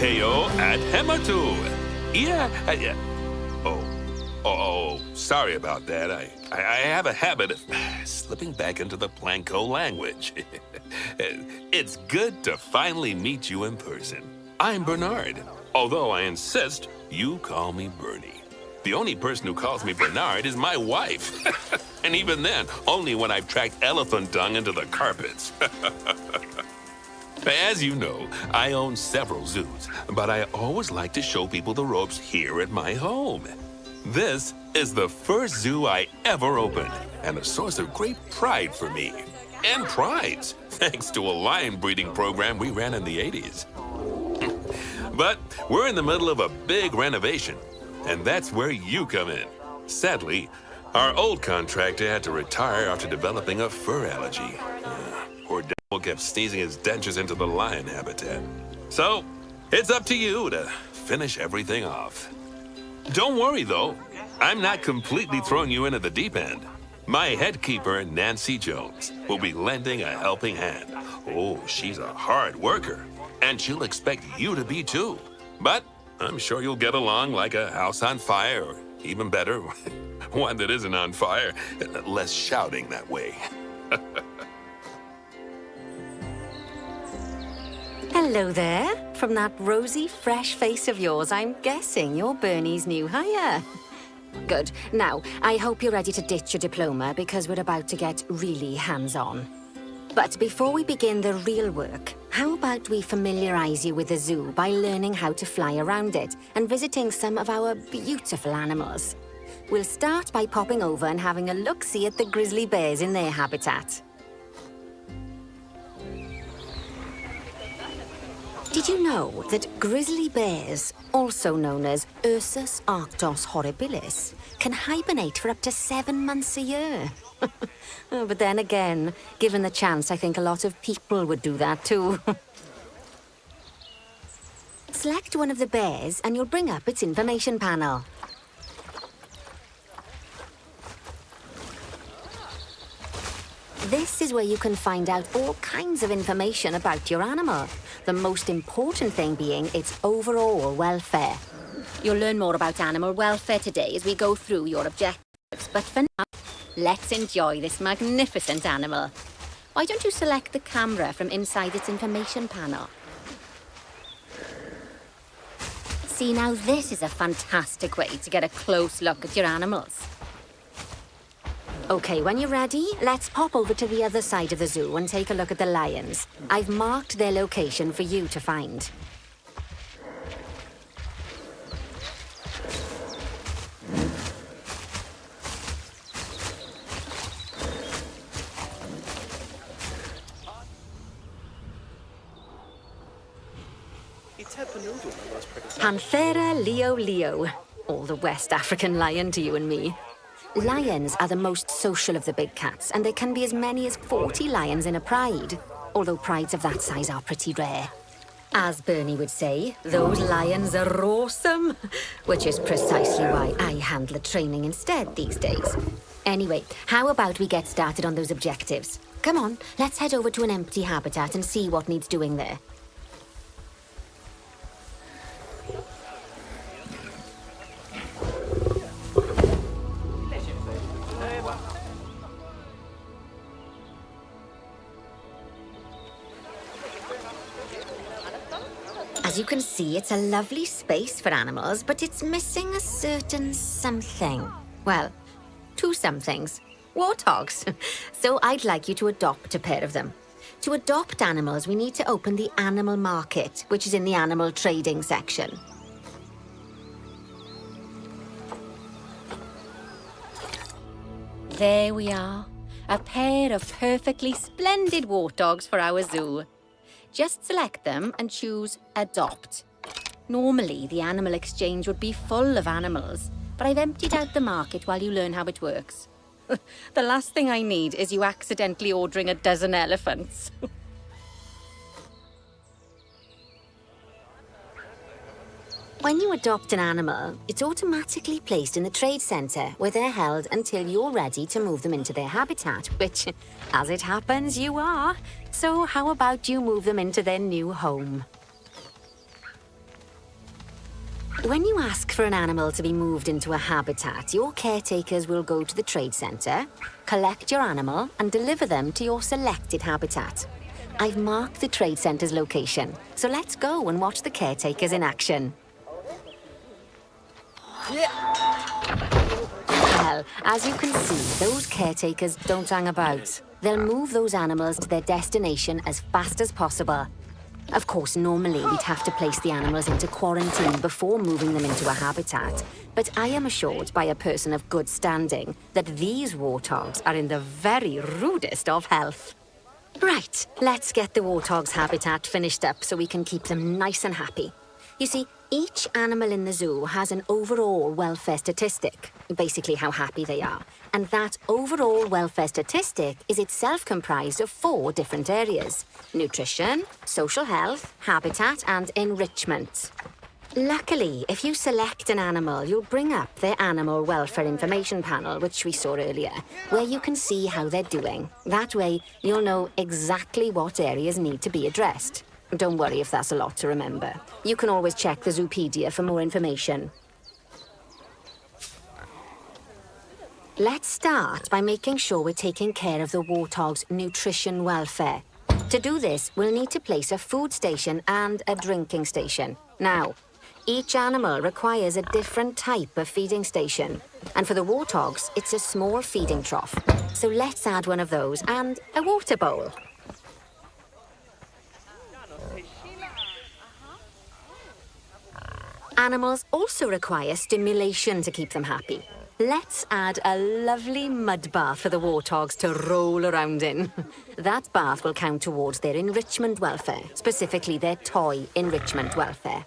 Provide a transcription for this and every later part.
Heyo at Hematu. Yeah, yeah. Sorry about that. I have a habit of slipping back into the Planko language. It's good to finally meet you in person. I'm Bernard, although I insist you call me Bernie. The only person who calls me Bernard is my wife. And even then, only when I've tracked elephant dung into the carpets. As you know, I own several zoos, but I always like to show people the ropes here at my home. This is the first zoo I ever opened, and a source of great pride for me. And prides, thanks to a lion breeding program we ran in the 80s. But we're in the middle of a big renovation, and that's where you come in. Sadly, our old contractor had to retire after developing a fur allergy. Poor devil kept sneezing his dentures into the lion habitat. So, it's up to you to finish everything off. Don't worry, though. I'm not completely throwing you into the deep end. My head keeper, Nancy Jones, will be lending a helping hand. Oh, she's a hard worker, and she'll expect you to be too. But I'm sure you'll get along like a house on fire, or even better, one that isn't on fire. Less shouting that way. Hello there. From that rosy, fresh face of yours, I'm guessing you're Bernie's new hire. Good. Now, I hope you're ready to ditch your diploma because we're about to get really hands-on. But before we begin the real work, how about we familiarize you with the zoo by learning how to fly around it and visiting some of our beautiful animals? We'll start by popping over and having a look-see at the grizzly bears in their habitat. Did you know that grizzly bears, also known as Ursus arctos horribilis, can hibernate for up to 7 months a year? Oh, but then again, given the chance, I think a lot of people would do that too. Select one of the bears and you'll bring up its information panel. This is where you can find out all kinds of information about your animal. The most important thing being its overall welfare. You'll learn more about animal welfare today as we go through your objectives. But for now, let's enjoy this magnificent animal. Why don't you select the camera from inside its information panel? See, now this is a fantastic way to get a close look at your animals. Okay, when you're ready, let's pop over to the other side of the zoo and take a look at the lions. I've marked their location for you to find. Panthera leo leo, or the West African lion to you and me. Lions are the most social of the big cats, and there can be as many as 40 lions in a pride, although prides of that size are pretty rare. As Bernie would say, those lions are awesome, which is precisely why I handle the training instead these days. Anyway, how about we get started on those objectives? Come on, let's head over to an empty habitat and see what needs doing there. As you can see, it's a lovely space for animals, but it's missing a certain something. Well, 2 somethings. Warthogs. So I'd like you to adopt a pair of them. To adopt animals, we need to open the animal market, which is in the animal trading section. There we are. A pair of perfectly splendid warthogs for our zoo. Just select them and choose Adopt. Normally, the animal exchange would be full of animals, but I've emptied out the market while you learn how it works. The last thing I need is you accidentally ordering a dozen elephants. When you adopt an animal, it's automatically placed in the trade centre, where they're held until you're ready to move them into their habitat, which, as it happens, you are. So how about you move them into their new home? When you ask for an animal to be moved into a habitat, your caretakers will go to the trade centre, collect your animal, and deliver them to your selected habitat. I've marked the trade centre's location, so let's go and watch the caretakers in action. Well, as you can see, those caretakers don't hang about. They'll move those animals to their destination as fast as possible. Of course, normally we'd have to place the animals into quarantine before moving them into a habitat. But I am assured by a person of good standing that these warthogs are in the very rudest of health. Right, let's get the warthog's habitat finished up so we can keep them nice and happy. You see, each animal in the zoo has an overall welfare statistic, basically how happy they are. And that overall welfare statistic is itself comprised of 4 different areas: nutrition, social health, habitat, and enrichment. Luckily, if you select an animal, you'll bring up their animal welfare information panel, which we saw earlier, where you can see how they're doing. That way, you'll know exactly what areas need to be addressed. Don't worry if that's a lot to remember. You can always check the Zoopedia for more information. Let's start by making sure we're taking care of the warthog's nutrition welfare. To do this, we'll need to place a food station and a drinking station. Now, each animal requires a different type of feeding station. And for the warthogs, it's a small feeding trough. So let's add one of those and a water bowl. Animals also require stimulation to keep them happy. Let's add a lovely mud bath for the warthogs to roll around in. That bath will count towards their enrichment welfare, specifically their toy enrichment welfare.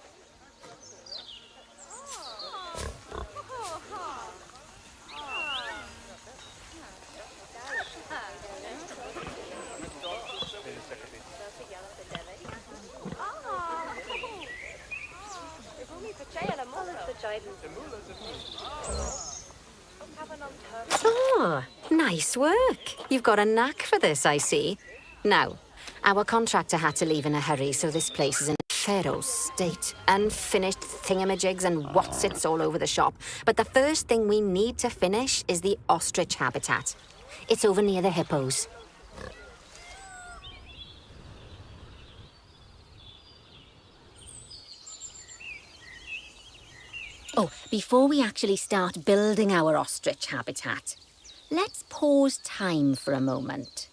Oh, nice work. You've got a knack for this, I see. Now, our contractor had to leave in a hurry, so this place is in a pharaoh state. Unfinished thingamajigs and whatsits all over the shop. But the first thing we need to finish is the ostrich habitat. It's over near the hippos. Oh, before we actually start building our ostrich habitat, let's pause time for a moment.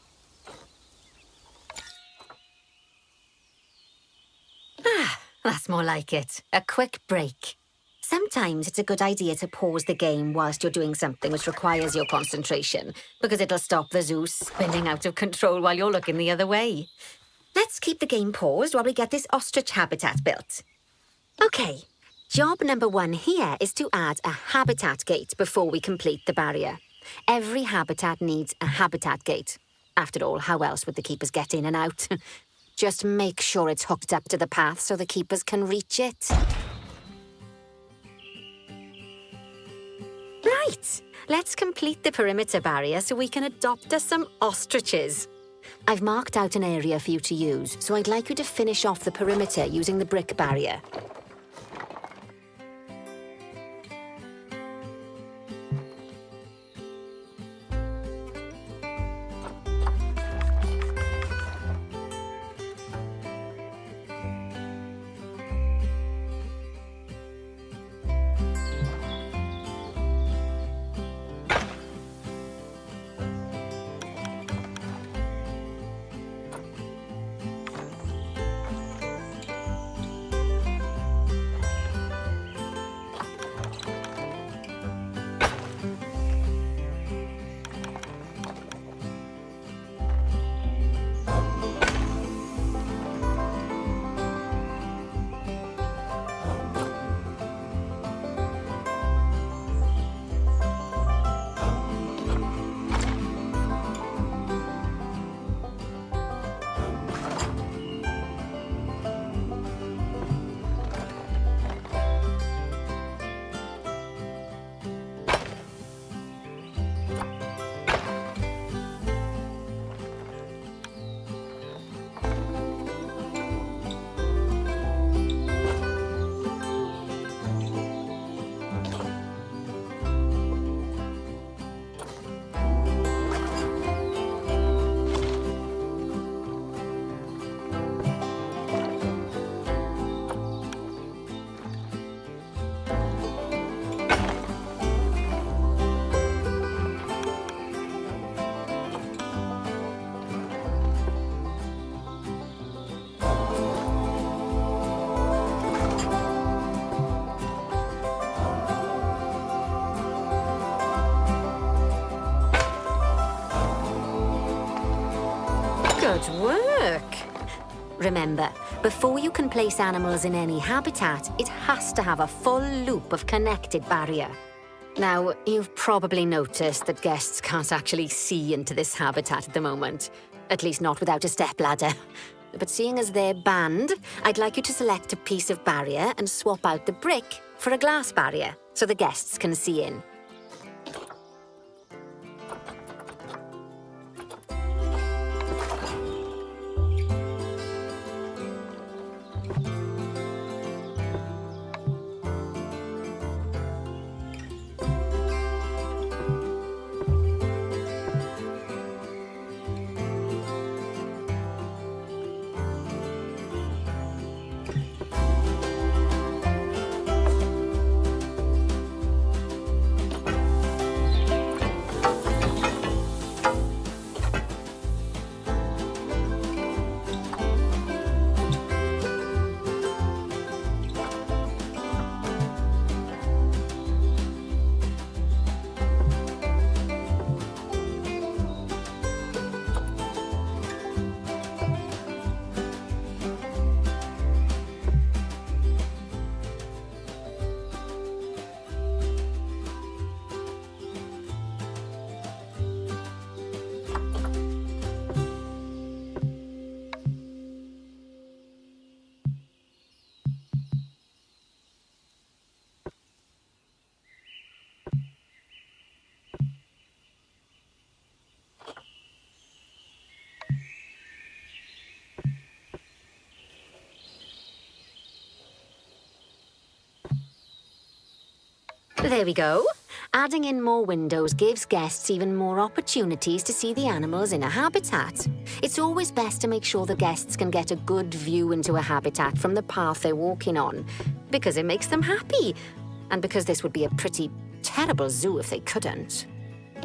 Ah, that's more like it. A quick break. Sometimes it's a good idea to pause the game whilst you're doing something which requires your concentration, because it'll stop the zoo spinning out of control while you're looking the other way. Let's keep the game paused while we get this ostrich habitat built. Okay. Job number 1 here is to add a habitat gate before we complete the barrier. Every habitat needs a habitat gate. After all, how else would the keepers get in and out? Just make sure it's hooked up to the path so the keepers can reach it. Right, let's complete the perimeter barrier so we can adopt us some ostriches. I've marked out an area for you to use, so I'd like you to finish off the perimeter using the brick barrier. Good work. Remember, before you can place animals in any habitat, it has to have a full loop of connected barrier. Now, you've probably noticed that guests can't actually see into this habitat at the moment. At least not without a stepladder. But seeing as they're banned, I'd like you to select a piece of barrier and swap out the brick for a glass barrier so the guests can see in. There we go. Adding in more windows gives guests even more opportunities to see the animals in a habitat. It's always best to make sure the guests can get a good view into a habitat from the path they're walking on, because it makes them happy, and because this would be a pretty terrible zoo if they couldn't.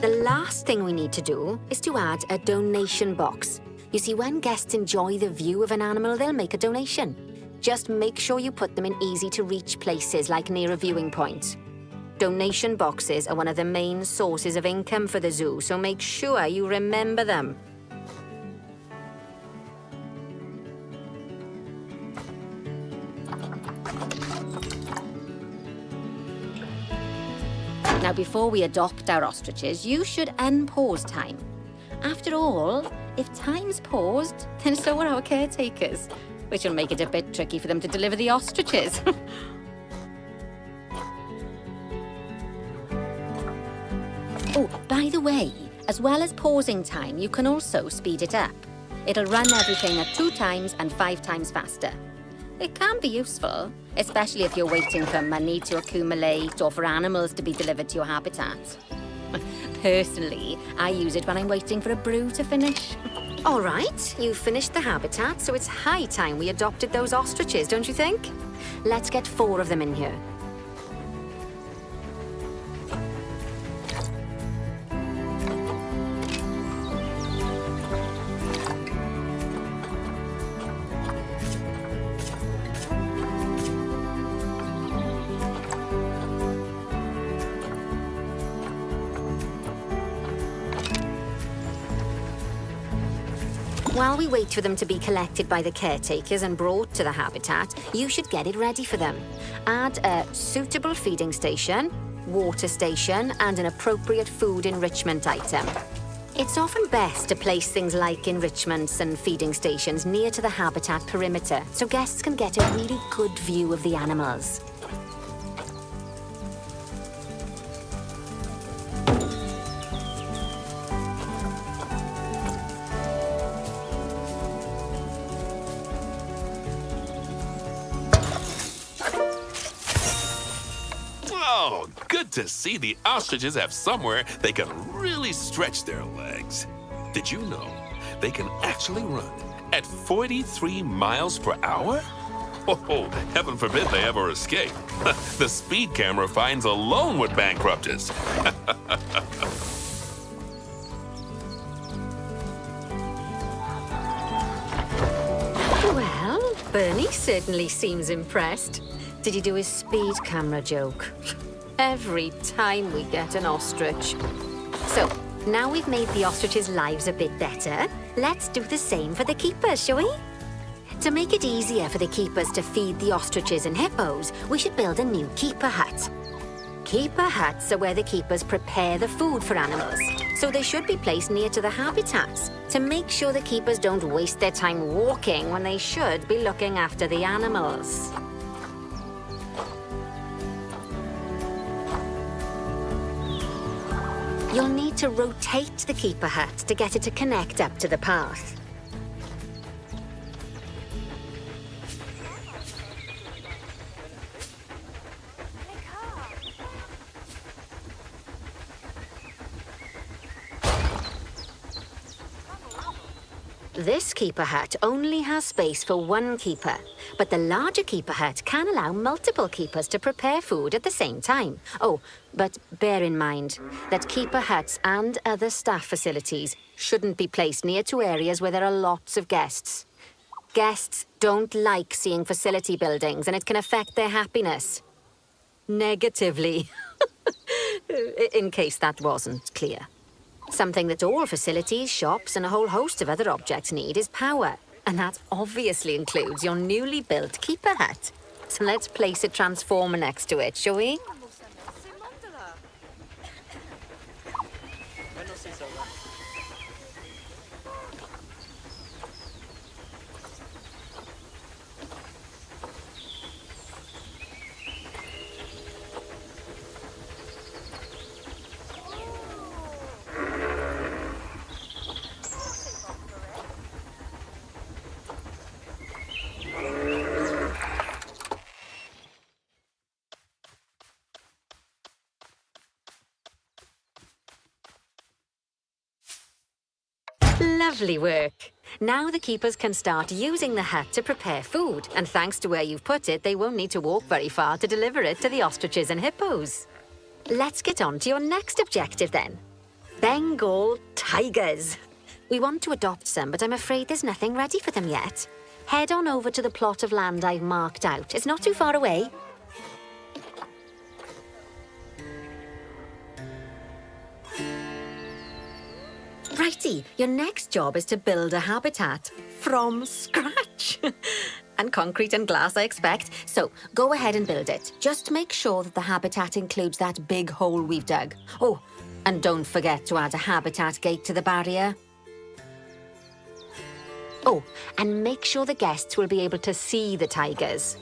The last thing we need to do is to add a donation box. You see, when guests enjoy the view of an animal, they'll make a donation. Just make sure you put them in easy-to-reach places, like near a viewing point. Donation boxes are one of the main sources of income for the zoo, so make sure you remember them. Now, before we adopt our ostriches, you should unpause time. After all, if time's paused, then so are our caretakers, which will make it a bit tricky for them to deliver the ostriches. Oh, by the way, as well as pausing time, you can also speed it up. It'll run everything at 2 times and 5 times faster. It can be useful, especially if you're waiting for money to accumulate or for animals to be delivered to your habitat. Personally, I use it when I'm waiting for a brew to finish. All right, you've finished the habitat, so it's high time we adopted those ostriches, don't you think? Let's get 4 of them in here. While we wait for them to be collected by the caretakers and brought to the habitat, you should get it ready for them. Add a suitable feeding station, water station, and an appropriate food enrichment item. It's often best to place things like enrichments and feeding stations near to the habitat perimeter, so guests can get a really good view of the animals. Oh, good to see the ostriches have somewhere they can really stretch their legs. Did you know they can actually run at 43 miles per hour? Oh, heaven forbid they ever escape. The speed camera fines alone would bankrupt us. Well, Bernie certainly seems impressed. Did you do his speed camera joke? Every time we get an ostrich. So, now we've made the ostriches' lives a bit better, let's do the same for the keepers, shall we? To make it easier for the keepers to feed the ostriches and hippos, we should build a new keeper hut. Keeper huts are where the keepers prepare the food for animals, so they should be placed near to the habitats to make sure the keepers don't waste their time walking when they should be looking after the animals. You'll need to rotate the keeper hut to get it to connect up to the path. This keeper hut only has space for one keeper, but the larger keeper hut can allow multiple keepers to prepare food at the same time. Oh, but bear in mind that keeper huts and other staff facilities shouldn't be placed near to areas where there are lots of guests. Guests don't like seeing facility buildings, and it can affect their happiness. Negatively, in case that wasn't clear. Something that all facilities, shops, and a whole host of other objects need is power. And that obviously includes your newly built keeper hut. So let's place a transformer next to it, shall we? Lovely work. Now the keepers can start using the hut to prepare food, and thanks to where you've put it, they won't need to walk very far to deliver it to the ostriches and hippos. Let's get on to your next objective then. Bengal tigers. We want to adopt some, but I'm afraid there's nothing ready for them yet. Head on over to the plot of land I've marked out. It's not too far away. Righty, your next job is to build a habitat from scratch. And concrete and glass, I expect. So go ahead and build it. Just make sure that the habitat includes that big hole we've dug. Oh, and don't forget to add a habitat gate to the barrier. Oh, and make sure the guests will be able to see the tigers.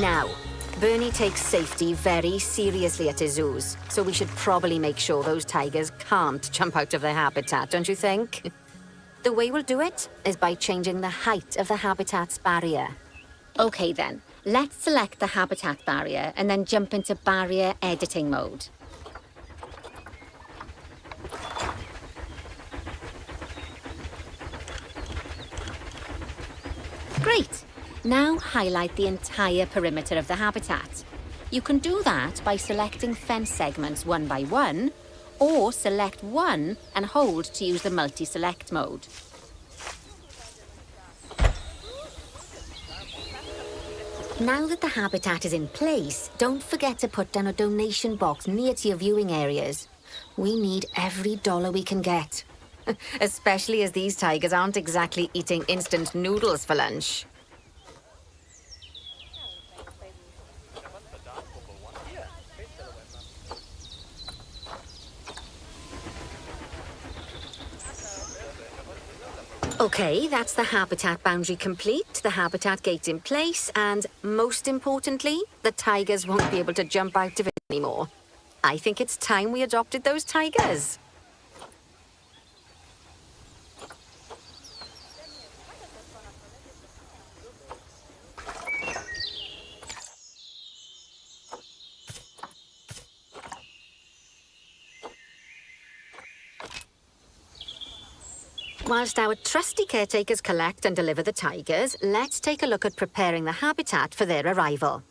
Now, Bernie takes safety very seriously at his zoos, so we should probably make sure those tigers can't jump out of their habitat, don't you think? The way we'll do it is by changing the height of the habitat's barrier. Okay then, let's select the habitat barrier and then jump into barrier editing mode. Great! Now highlight the entire perimeter of the habitat. You can do that by selecting fence segments one by one, or select one and hold to use the multi-select mode. Now that the habitat is in place, don't forget to put down a donation box near to your viewing areas. We need every dollar we can get. Especially as these tigers aren't exactly eating instant noodles for lunch. Okay, that's the habitat boundary complete, the habitat gate in place, and most importantly, the tigers won't be able to jump out of it anymore. I think it's time we adopted those tigers. Whilst our trusty caretakers collect and deliver the tigers, let's take a look at preparing the habitat for their arrival.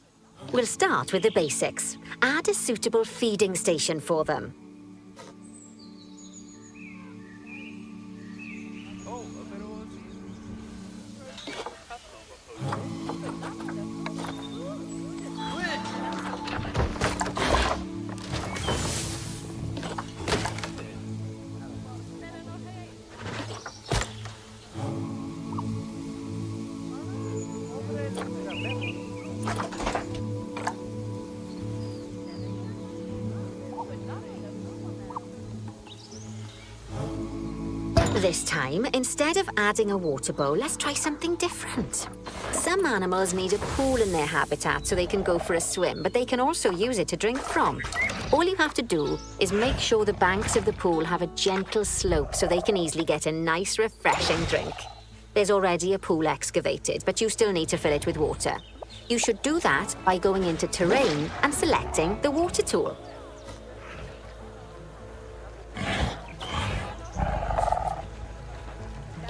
We'll start with the basics. Add a suitable feeding station for them. This time, instead of adding a water bowl, let's try something different. Some animals need a pool in their habitat so they can go for a swim, but they can also use it to drink from. All you have to do is make sure the banks of the pool have a gentle slope so they can easily get a nice, refreshing drink. There's already a pool excavated, but you still need to fill it with water. You should do that by going into Terrain and selecting the water tool.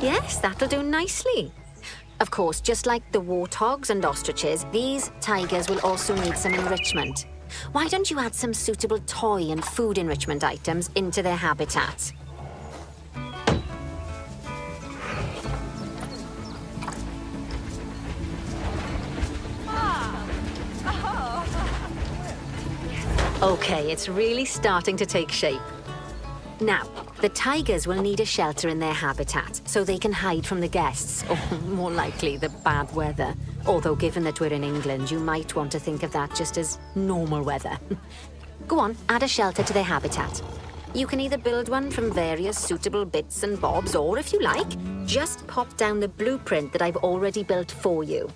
Yes, that'll do nicely. Of course, just like the warthogs and ostriches, these tigers will also need some enrichment. Why don't you add some suitable toy and food enrichment items into their habitat? Okay, it's really starting to take shape. Now, the tigers will need a shelter in their habitat so they can hide from the guests, or more likely, the bad weather. Although, given that we're in England, you might want to think of that just as normal weather. Go on, add a shelter to their habitat. You can either build one from various suitable bits and bobs, or if you like, just pop down the blueprint that I've already built for you.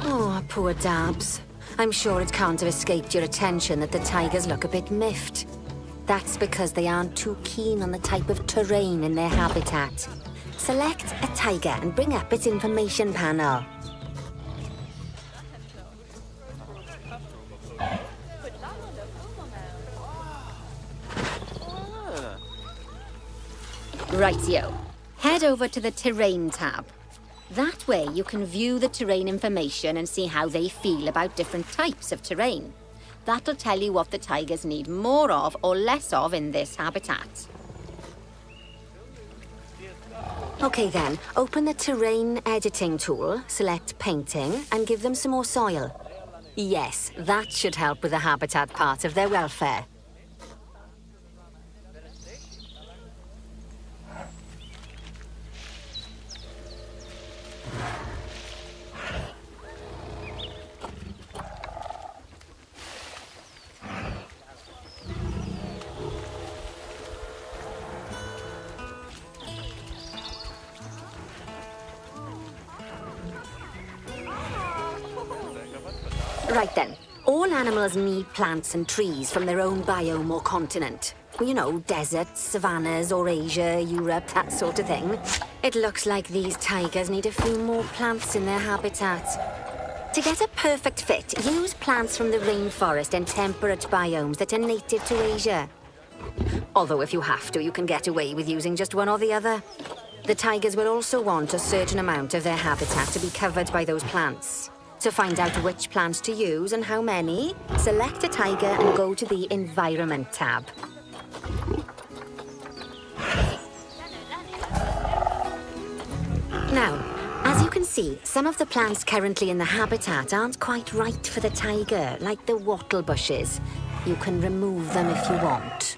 Oh, poor Dabs. I'm sure it can't have escaped your attention that the tigers look a bit miffed. That's because they aren't too keen on the type of terrain in their habitat. Select a tiger and bring up its information panel. Rightio. Head over to the Terrain tab. That way you can view the terrain information and see how they feel about different types of terrain. That'll tell you what the tigers need more of or less of in this habitat. Okay then, open the terrain editing tool, select painting, and give them some more soil. Yes, that should help with the habitat part of their welfare. Right then, all animals need plants and trees from their own biome or continent. You know, deserts, savannas, Eurasia, Europe, that sort of thing. It looks like these tigers need a few more plants in their habitat. To get a perfect fit, use plants from the rainforest and temperate biomes that are native to Asia. Although if you have to, you can get away with using just one or the other. The tigers will also want a certain amount of their habitat to be covered by those plants. To find out which plants to use and how many, select a tiger and go to the Environment tab. Now, as you can see, some of the plants currently in the habitat aren't quite right for the tiger, like the wattle bushes. You can remove them if you want.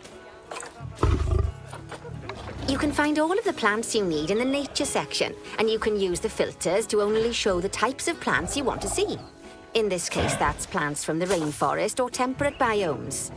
You can find all of the plants you need in the nature section, and you can use the filters to only show the types of plants you want to see. In this case, that's plants from the rainforest or temperate biomes.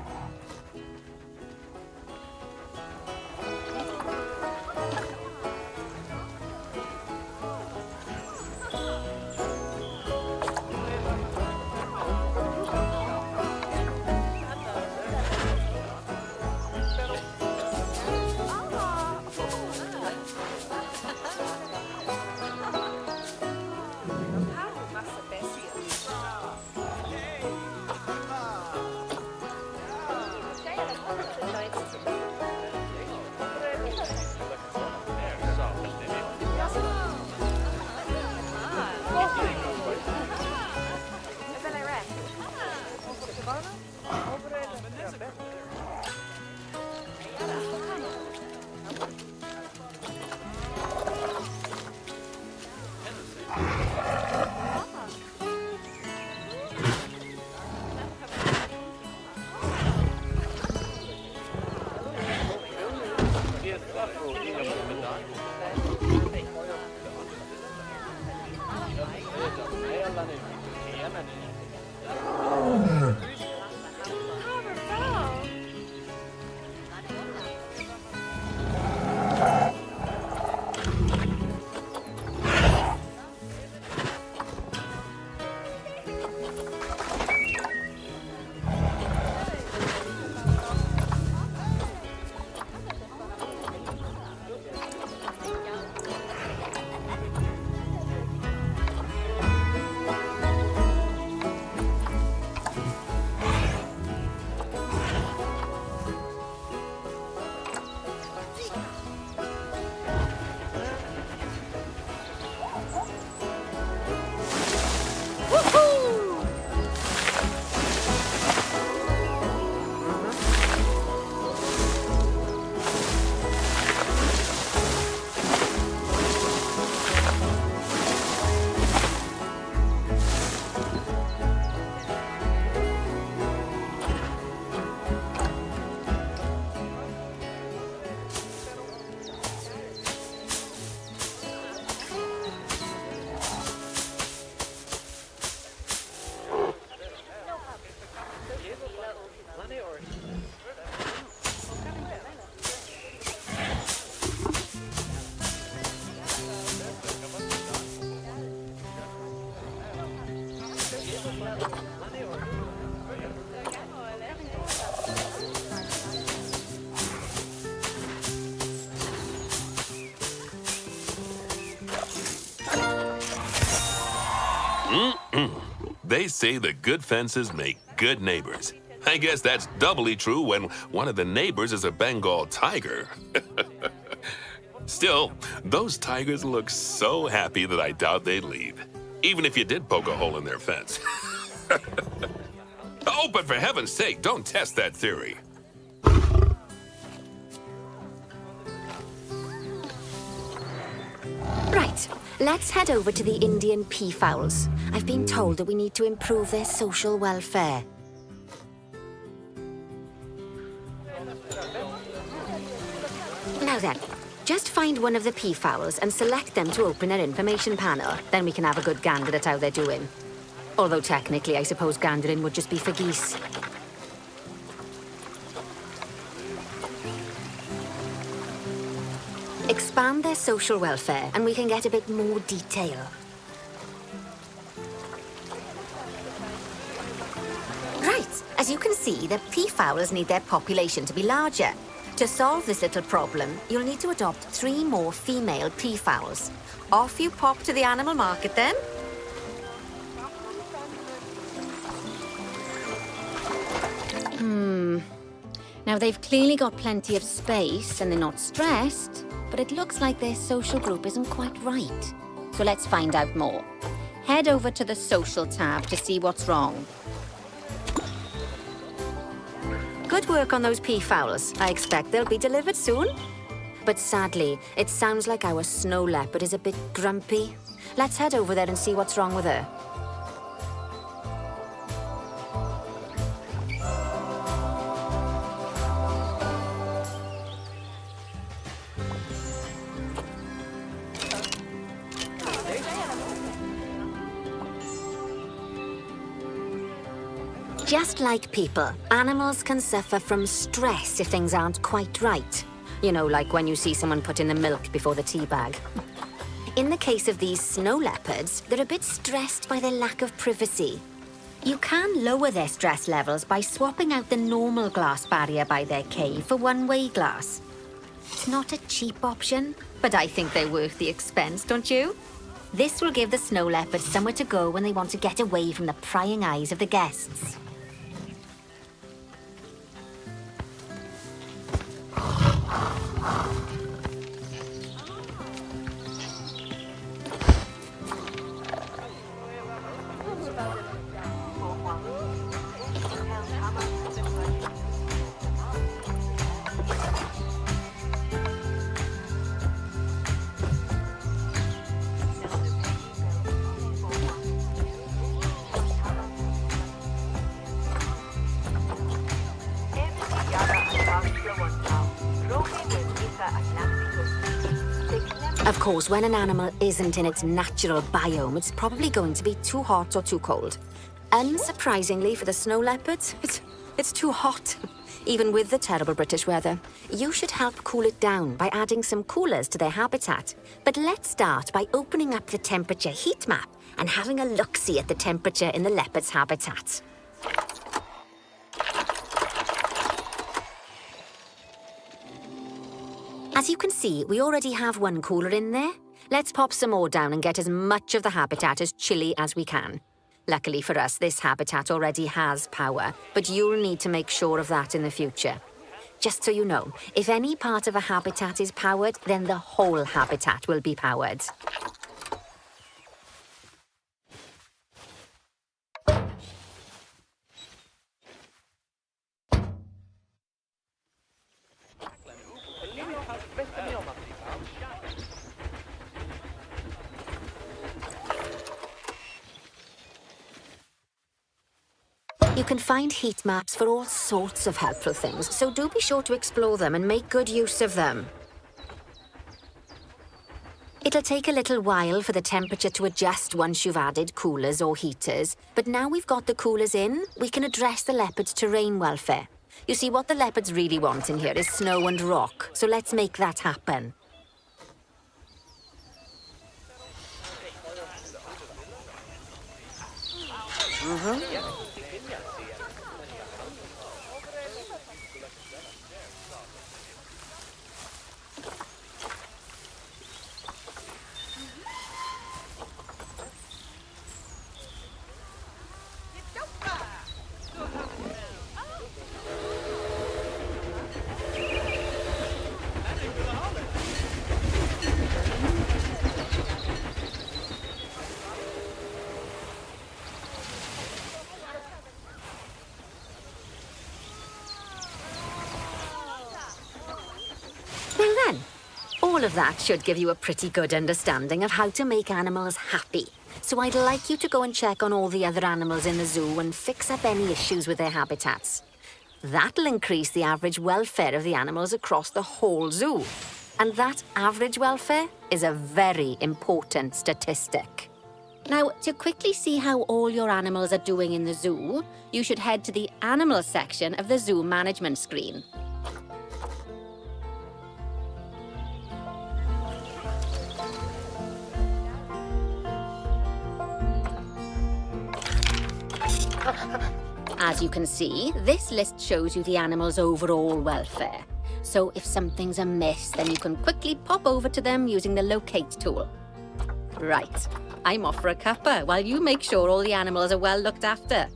They say the good fences make good neighbors. I guess that's doubly true when one of the neighbors is a Bengal tiger. Still, those tigers look so happy that I doubt they'd leave, even if you did poke a hole in their fence. Oh, but for heaven's sake, don't test that theory. Right, let's head over to the Indian peafowls. I've been told that we need to improve their social welfare. Now then, just find one of the peafowls and select them to open our information panel. Then we can have a good gander at how they're doing. Although technically, I suppose gandering would just be for geese. Expand their social welfare, and we can get a bit more detail. Right, as you can see, the peafowls need their population to be larger. To solve this little problem, you'll need to adopt 3 more female peafowls. Off you pop to the animal market then. Now they've clearly got plenty of space and they're not stressed, but it looks like their social group isn't quite right. So let's find out more. Head over to the social tab to see what's wrong. Good work on those peafowls. I expect they'll be delivered soon. But sadly, it sounds like our snow leopard is a bit grumpy. Let's head over there and see what's wrong with her. Just like people, animals can suffer from stress if things aren't quite right. You know, like when you see someone put in the milk before the tea bag. In the case of these snow leopards, they're a bit stressed by their lack of privacy. You can lower their stress levels by swapping out the normal glass barrier by their cave for one-way glass. It's not a cheap option, but I think they're worth the expense, don't you? This will give the snow leopards somewhere to go when they want to get away from the prying eyes of the guests. Of course, when an animal isn't in its natural biome, it's probably going to be too hot or too cold. Unsurprisingly for the snow leopards, it's too hot, even with the terrible British weather. You should help cool it down by adding some coolers to their habitat. But let's start by opening up the temperature heat map and having a look-see at the temperature in the leopard's habitat. As you can see, we already have one cooler in there. Let's pop some more down and get as much of the habitat as chilly as we can. Luckily for us, this habitat already has power, but you'll need to make sure of that in the future. Just so you know, if any part of a habitat is powered, then the whole habitat will be powered. You can find heat maps for all sorts of helpful things, so do be sure to explore them and make good use of them. It'll take a little while for the temperature to adjust once you've added coolers or heaters, but now we've got the coolers in, we can address the leopard's terrain welfare. You see, what the leopards really want in here is snow and rock, so let's make that happen. All of that should give you a pretty good understanding of how to make animals happy. So I'd like you to go and check on all the other animals in the zoo and fix up any issues with their habitats. That'll increase the average welfare of the animals across the whole zoo. And that average welfare is a very important statistic. Now, to quickly see how all your animals are doing in the zoo, you should head to the animal section of the zoo management screen. As you can see, this list shows you the animal's overall welfare. So if something's amiss, then you can quickly pop over to them using the locate tool. Right, I'm off for a cuppa while you make sure all the animals are well looked after.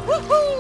Woohoo!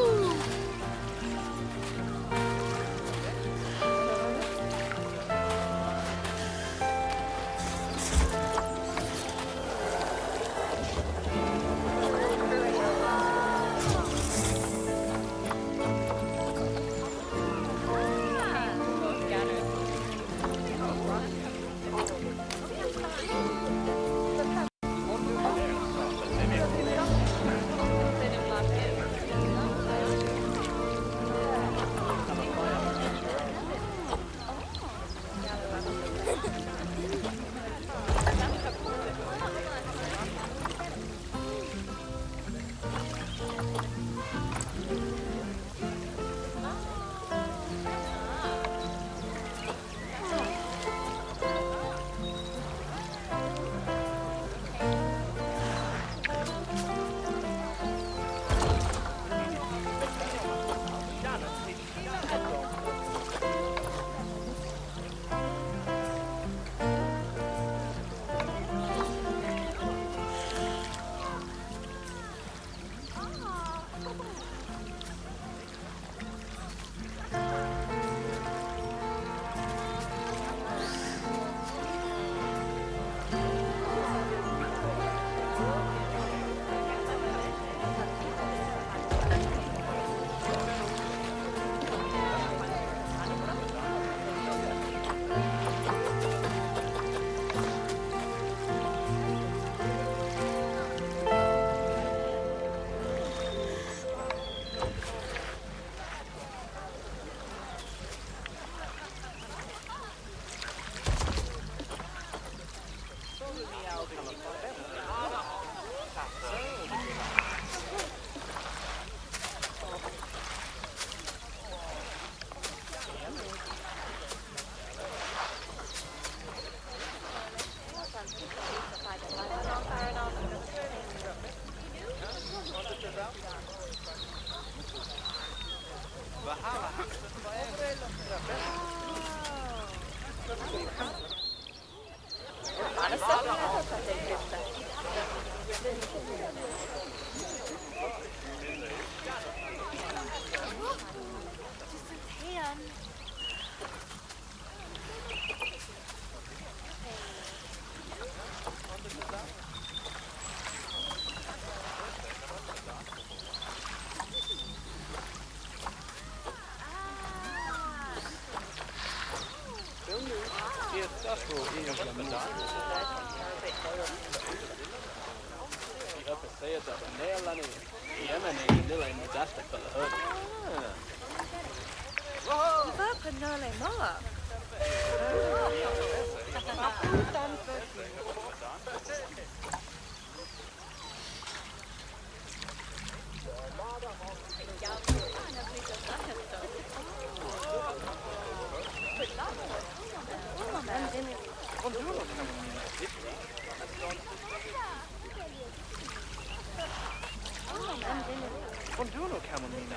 Buongiorno, camomina.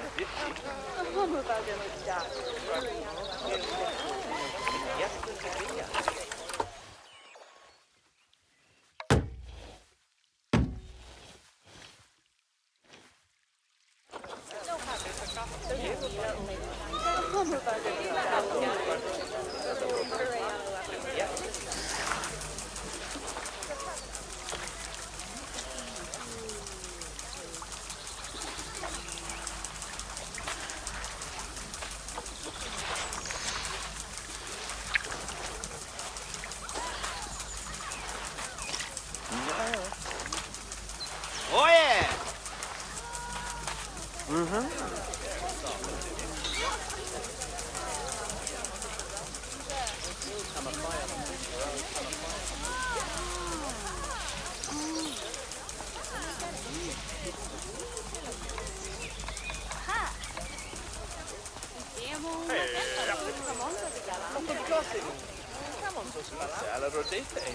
Oh yeah! Alla rodete è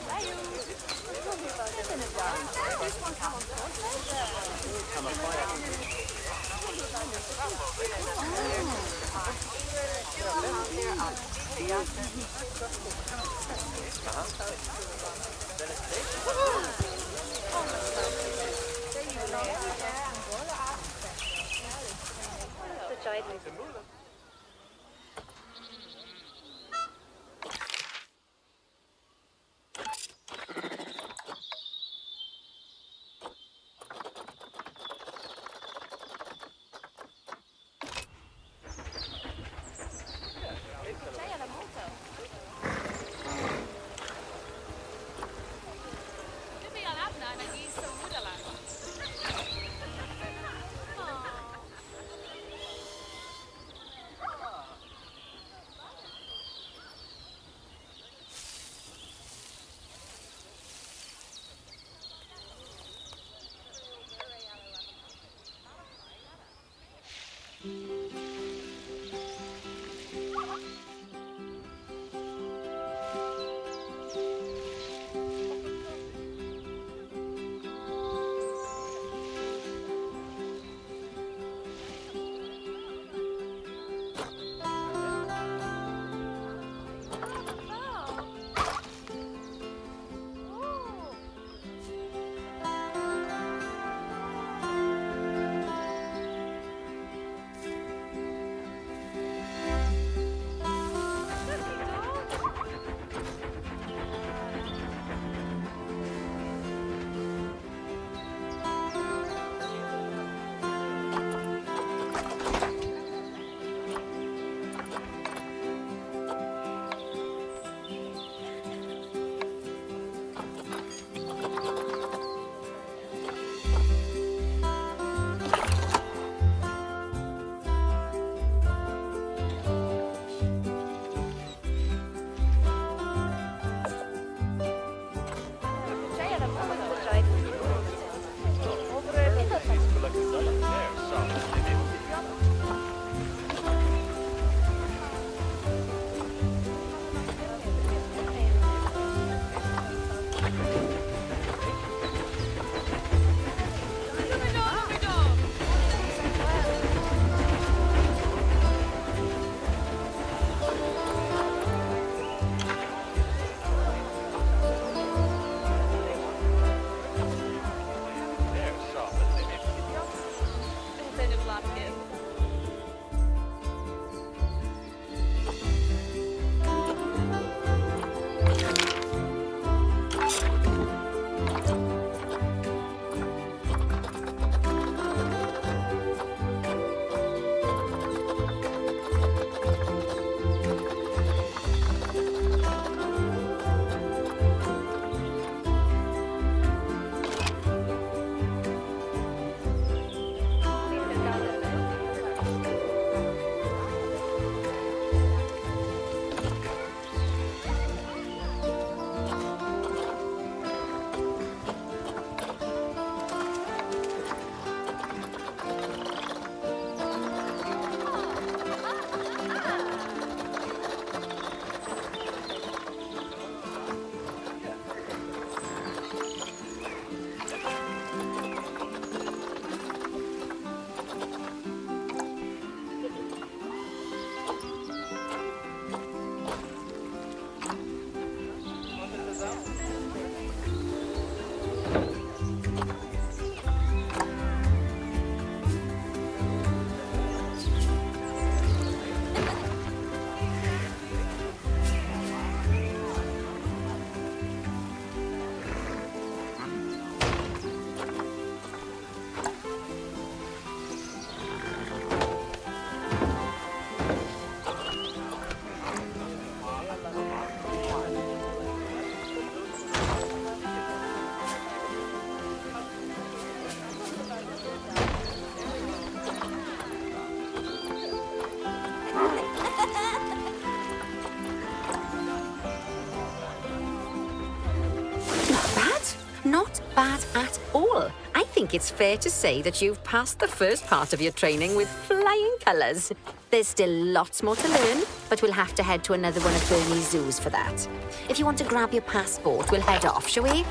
Not bad at all. I think it's fair to say that you've passed the first part of your training with flying colours. There's still lots more to learn, but we'll have to head to another one of Burmese zoos for that. If you want to grab your passport, we'll head off, shall we?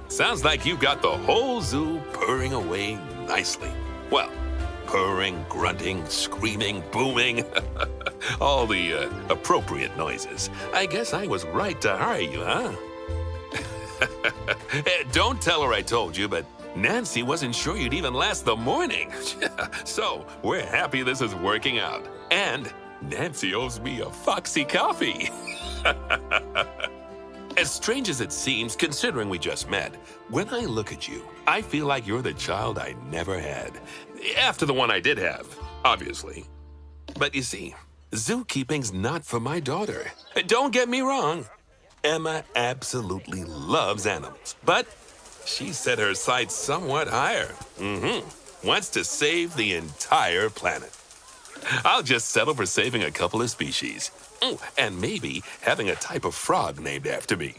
Sounds like you've got the whole zoo purring away nicely. Well, purring, grunting, screaming, booming. All the appropriate noises. I guess I was right to hire you, huh? Don't tell her I told you, but Nancy wasn't sure you'd even last the morning. So we're happy this is working out. And Nancy owes me a foxy coffee. As strange as it seems, considering we just met, when I look at you, I feel like you're the child I never had. After the one I did have, obviously. But you see, zookeeping's not for my daughter. Don't get me wrong. Emma absolutely loves animals, but she set her sights somewhat higher. Wants to save the entire planet. I'll just settle for saving a couple of species. Oh, and maybe having a type of frog named after me.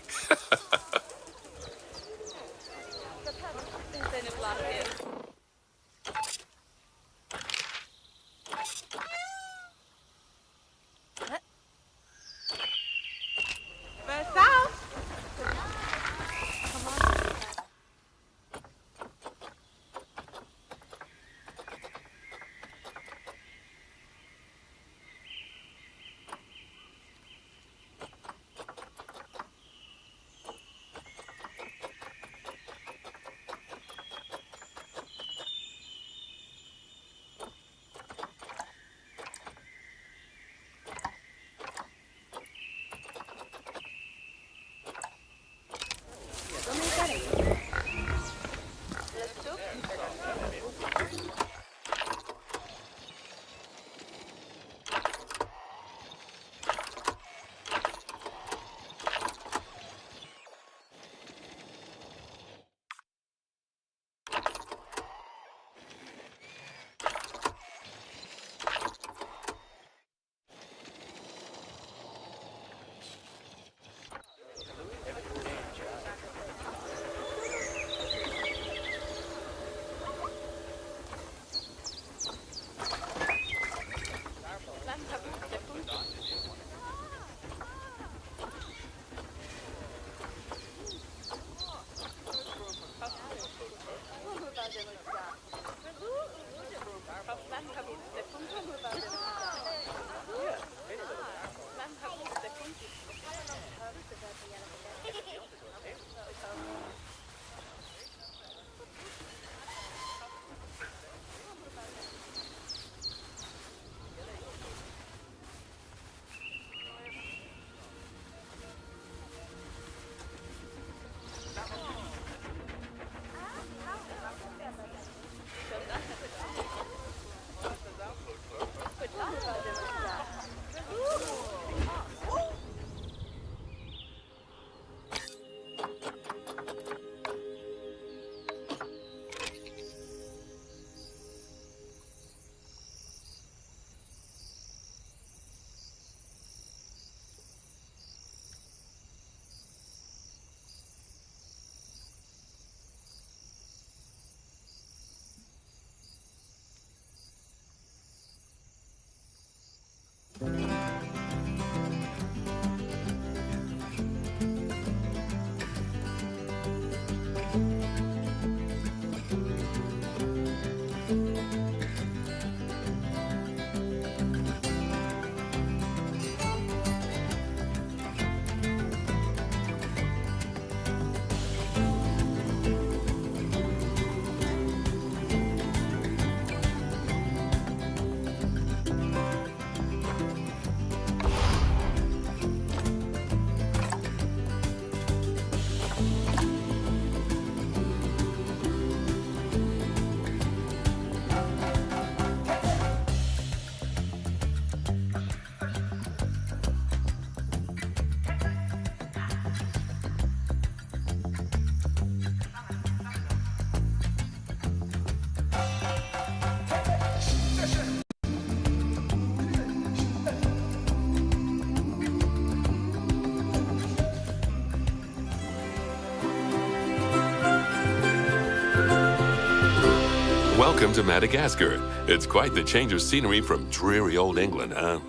Welcome to Madagascar. It's quite the change of scenery from dreary old England, huh?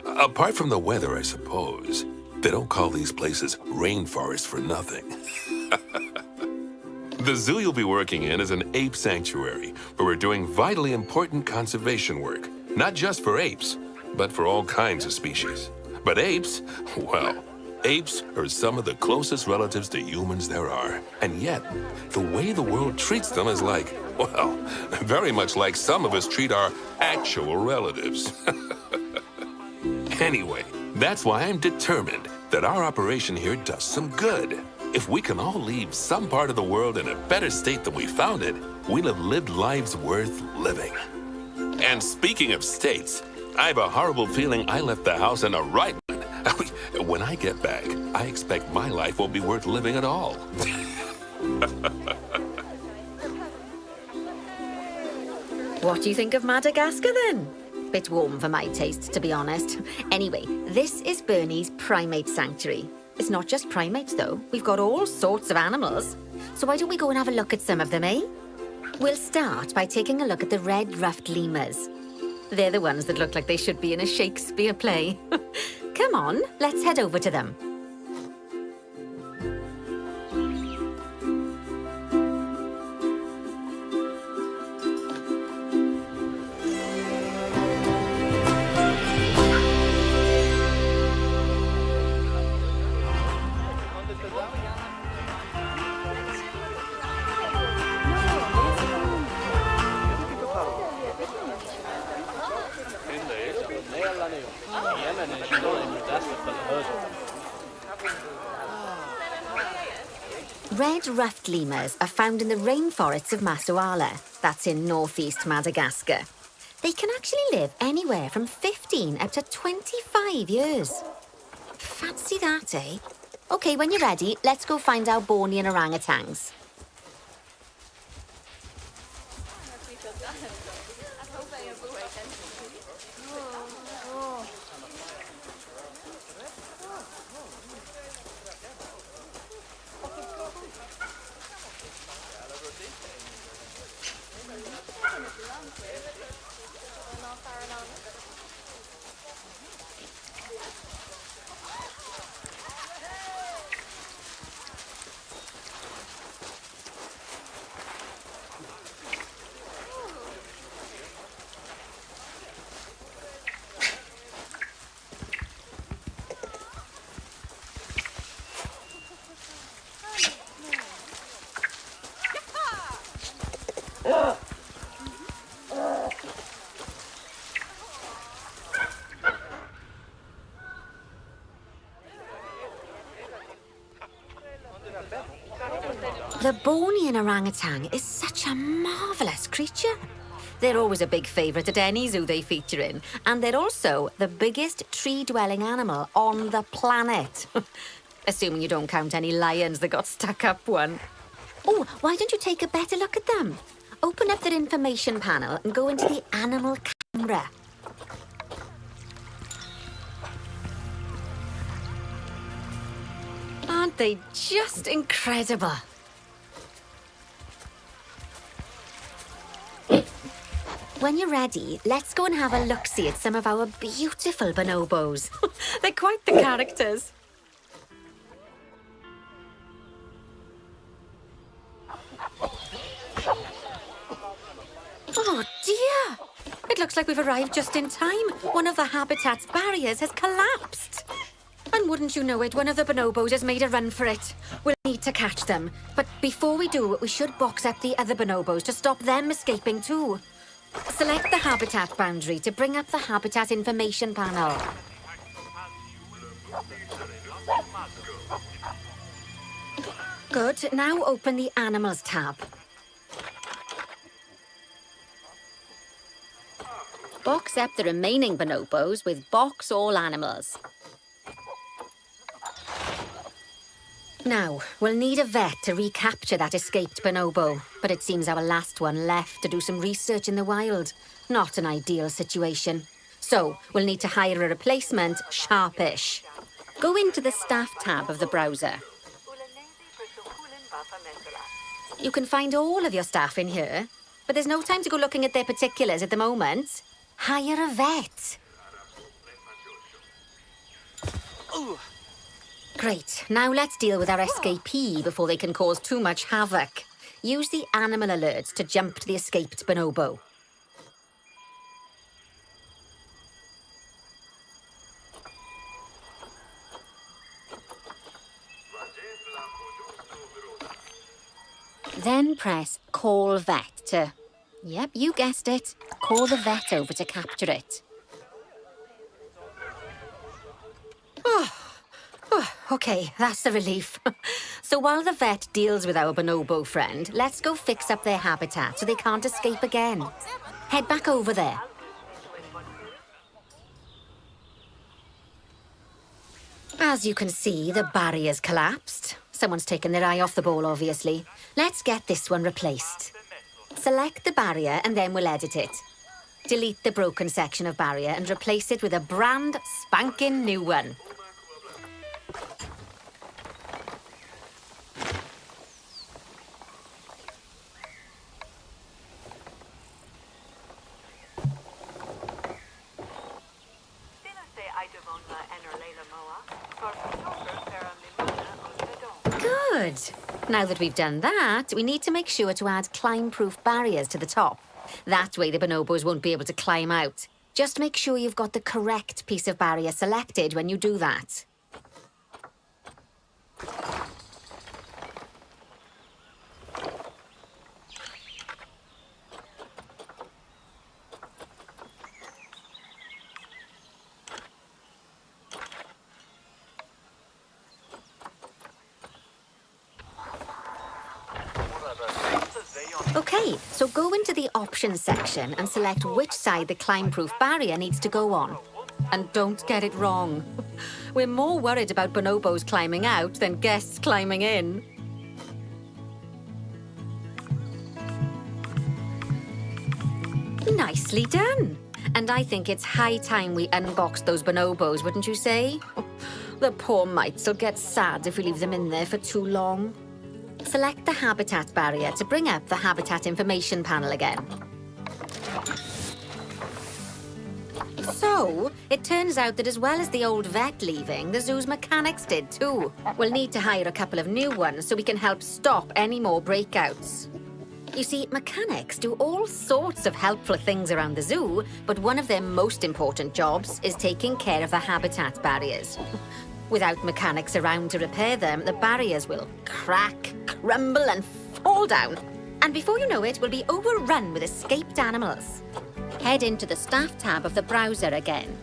Apart from the weather, I suppose. They don't call these places rainforests for nothing. The zoo you'll be working in is an ape sanctuary, where we're doing vitally important conservation work. Not just for apes, but for all kinds of species. But apes, well, apes are some of the closest relatives to humans there are. And yet, the way the world treats them is like, well, very much like some of us treat our actual relatives. Anyway, that's why I'm determined that our operation here does some good. If we can all leave some part of the world in a better state than we found it, we'll have lived lives worth living. And speaking of states, I have a horrible feeling I left the house in a right one. When I get back, I expect my life won't be worth living at all. What do you think of Madagascar, then? Bit warm for my taste, to be honest. Anyway, this is Bernie's primate sanctuary. It's not just primates, though. We've got all sorts of animals. So why don't we go and have a look at some of them, eh? We'll start by taking a look at the red-ruffed lemurs. They're the ones that look like they should be in a Shakespeare play. Come on, let's head over to them. Red-ruffed lemurs are found in the rainforests of Massoala. That's in northeast Madagascar. They can actually live anywhere from 15 up to 25 years. Fancy that, eh? OK, when you're ready, let's go find our Bornean orangutans. The Bornean orangutan is such a marvellous creature. They're always a big favourite at any zoo they feature in, and they're also the biggest tree-dwelling animal on the planet. Assuming you don't count any lions that got stuck up one. Oh, why don't you take a better look at them? Open up their information panel and go into the animal camera. Aren't they just incredible? When you're ready, let's go and have a look-see at some of our beautiful bonobos. They're quite the characters. Oh dear! It looks like we've arrived just in time. One of the habitat's barriers has collapsed. And wouldn't you know it, one of the bonobos has made a run for it. We'll need to catch them. But before we do, we should box up the other bonobos to stop them escaping too. Select the habitat boundary to bring up the habitat information panel. Good, now open the animals tab. Box up the remaining bonobos with box all animals. Now, we'll need a vet to recapture that escaped bonobo, but it seems our last one left to do some research in the wild. Not an ideal situation. So, we'll need to hire a replacement sharpish. Go into the staff tab of the browser. You can find all of your staff in here. but there's no time to go looking at their particulars at the moment. Hire a vet. Ooh. Great, now let's deal with our escapee before they can cause too much havoc. Use the animal alerts to jump to the escaped bonobo. Then press Call Vet to... Yep, you guessed it. Call the vet over to capture it. Okay, that's the relief. So while the vet deals with our bonobo friend, let's go fix up their habitat so they can't escape again. Head back over there. As you can see, the barrier's collapsed. Someone's taken their eye off the ball, obviously. Let's get this one replaced. Select the barrier and then we'll edit it. Delete the broken section of barrier and replace it with a brand spanking new one. Good. Now that we've done that, we need to make sure to add climb-proof barriers to the top. That way the bonobos won't be able to climb out. Just make sure you've got the correct piece of barrier selected when you do that. Okay, so go into the options section and select which side the climb-proof barrier needs to go on. And don't get it wrong. We're more worried about bonobos climbing out than guests climbing in. Nicely done. And I think it's high time we unboxed those bonobos, wouldn't you say? The poor mites will get sad if we leave them in there for too long. Select the habitat barrier to bring up the habitat information panel again. So, it turns out that as well as the old vet leaving, the zoo's mechanics did too. We'll need to hire a couple of new ones so we can help stop any more breakouts. You see, mechanics do all sorts of helpful things around the zoo, but one of their most important jobs is taking care of the habitat barriers. Without mechanics around to repair them, the barriers will crack, crumble and fall down. And before you know it, we'll be overrun with escaped animals. Head into the staff tab of the browser again.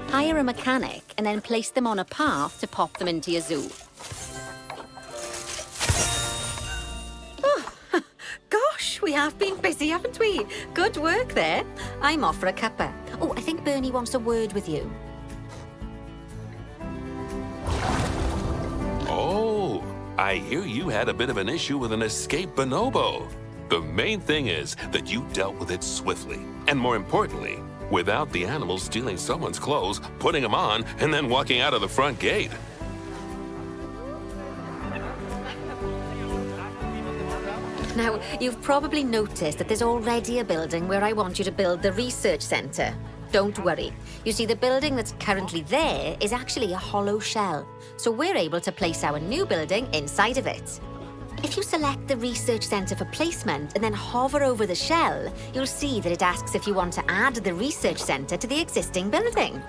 Hire a mechanic and then place them on a path to pop them into your zoo. Oh, gosh, we have been busy, haven't we? Good work there. I'm off for a cuppa. Oh, I think Bernie wants a word with you. Oh, I hear you had a bit of an issue with an escaped bonobo. The main thing is that you dealt with it swiftly, and more importantly, without the animal stealing someone's clothes, putting them on, and then walking out of the front gate. Now, you've probably noticed that there's already a building where I want you to build the research centre. Don't worry. You see, the building that's currently there is actually a hollow shell, so we're able to place our new building inside of it. If you select the research centre for placement and then hover over the shell, you'll see that it asks if you want to add the research centre to the existing building.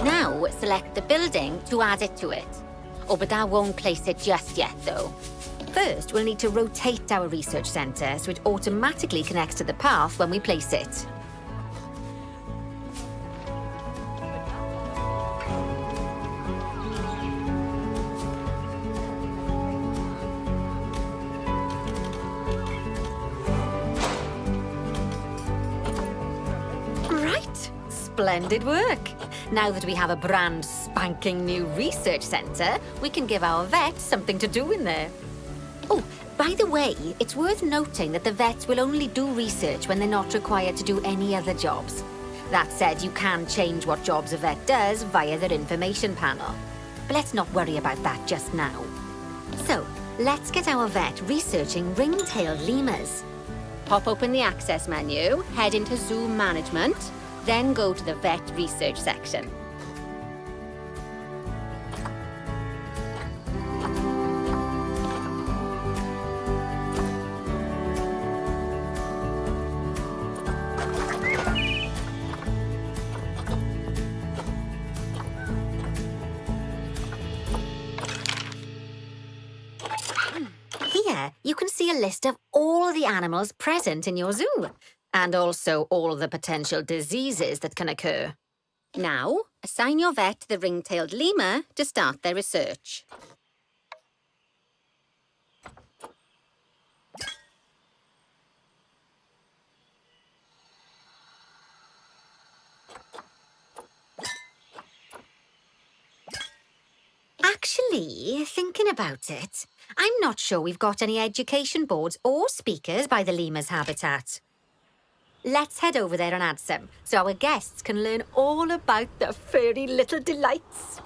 Now, select the building to add it to it. Oh, but that won't place it just yet, though. First, we'll need to rotate our research centre so it automatically connects to the path when we place it. Right, splendid work. Now that we have a brand spanking new research centre, we can give our vets something to do in there. Oh, By the way, it's worth noting that the vets will only do research when they're not required to do any other jobs. That said, you can change what jobs a vet does via their information panel. But let's not worry about that just now. So, let's get our vet researching ring-tailed lemurs. Pop open the access menu, head into zoo management, then go to the vet research section. Here, you can see a list of all the animals present in your zoo, and also all the potential diseases that can occur. Now, assign your vet the ring-tailed lemur to start their research. Actually, thinking about it, I'm not sure we've got any education boards or speakers by the lemur's habitat. Let's head over there and add some, so our guests can learn all about their furry little delights.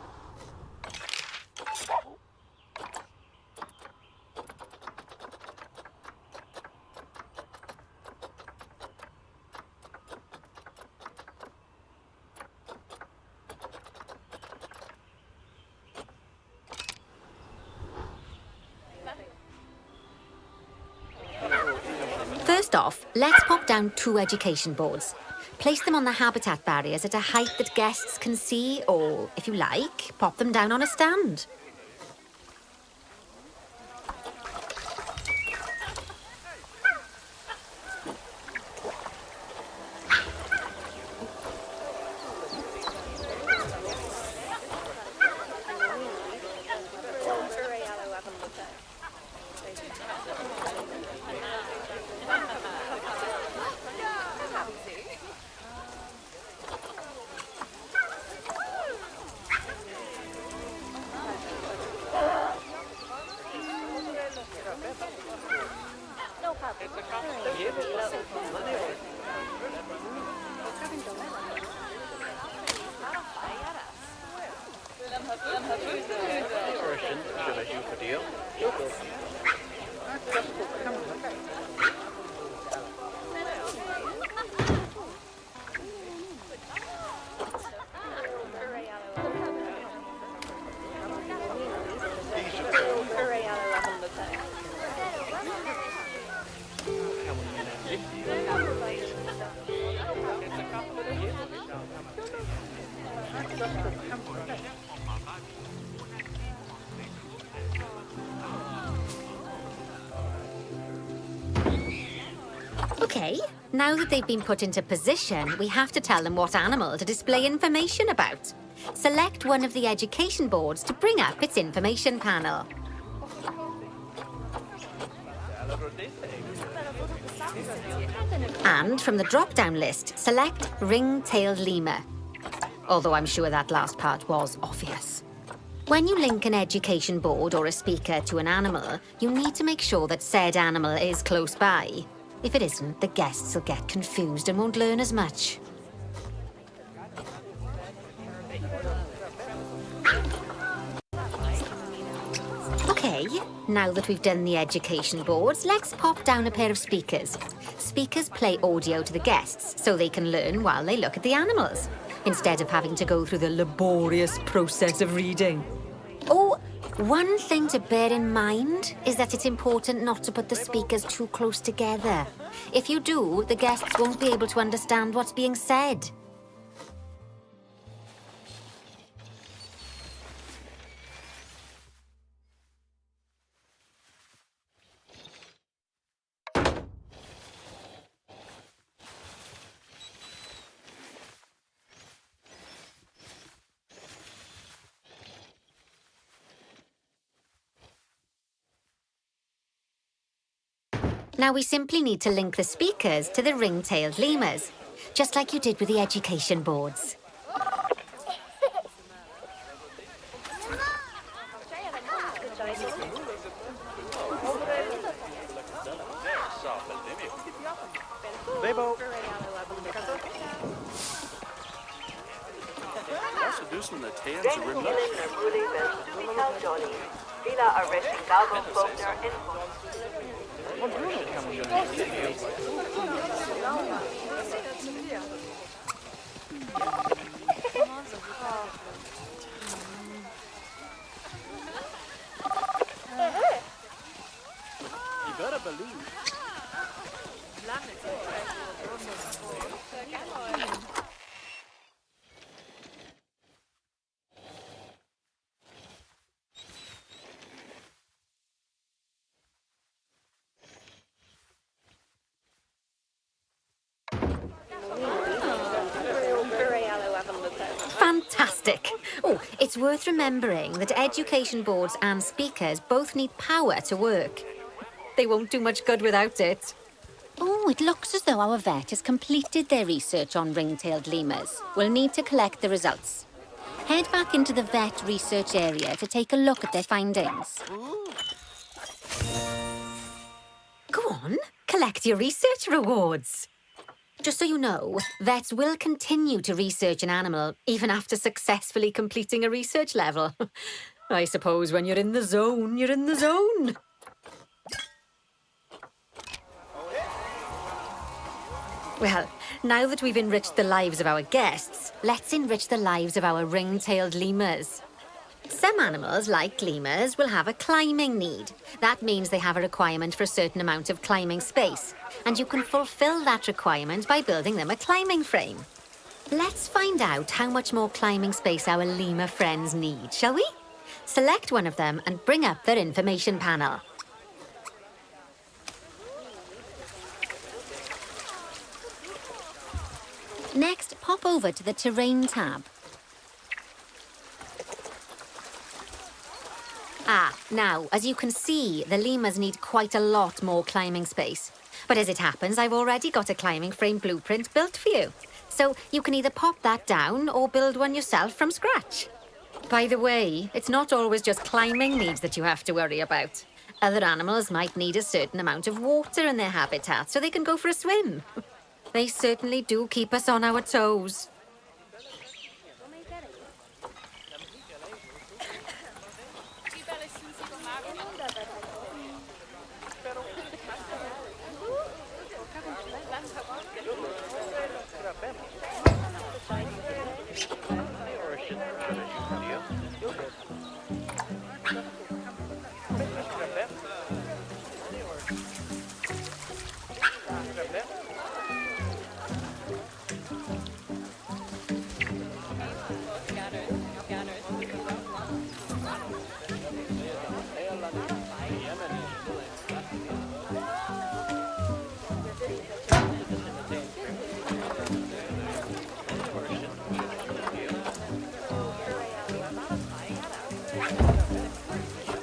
First off, let's pop down 2 education boards. Place them on the habitat barriers at a height that guests can see, or, if you like, pop them down on a stand. Okay, now that they've been put into position, we have to tell them what animal to display information about. Select one of the education boards to bring up its information panel. And from the drop-down list, select ring-tailed lemur. Although I'm sure that last part was obvious. When you link an education board or a speaker to an animal, you need to make sure that said animal is close by. If it isn't, the guests will get confused and won't learn as much. Okay, now that we've done the education boards, let's pop down a pair of speakers. Speakers play audio to the guests so they can learn while they look at the animals, instead of having to go through the laborious process of reading. Oh, one thing to bear in mind is that it's important not to put the speakers too close together. If you do, the guests won't be able to understand what's being said. Now we simply need to link the speakers to the ring-tailed lemurs, just like you did with the education boards. Bebo. Also do some of the tails of rim. You better believe. Fantastic. Oh, it's worth remembering that education boards and speakers both need power to work. They won't do much good without it. Oh, it looks as though our vet has completed their research on ring-tailed lemurs. We'll need to collect the results. Head back into the vet research area to take a look at their findings. Go on, collect your research rewards. Just so you know, vets will continue to research an animal even after successfully completing a research level. I suppose when you're in the zone, you're in the zone. Well, now that we've enriched the lives of our guests, let's enrich the lives of our ring-tailed lemurs. Some animals, like lemurs, will have a climbing need. That means they have a requirement for a certain amount of climbing space, and you can fulfill that requirement by building them a climbing frame. Let's find out how much more climbing space our lemur friends need, shall we? Select one of them and bring up their information panel. Next, pop over to the Terrain tab. Now, as you can see, the lemurs need quite a lot more climbing space. But as it happens, I've already got a climbing frame blueprint built for you. So you can either pop that down or build one yourself from scratch. By the way, it's not always just climbing needs that you have to worry about. Other animals might need a certain amount of water in their habitat so they can go for a swim. They certainly do keep us on our toes.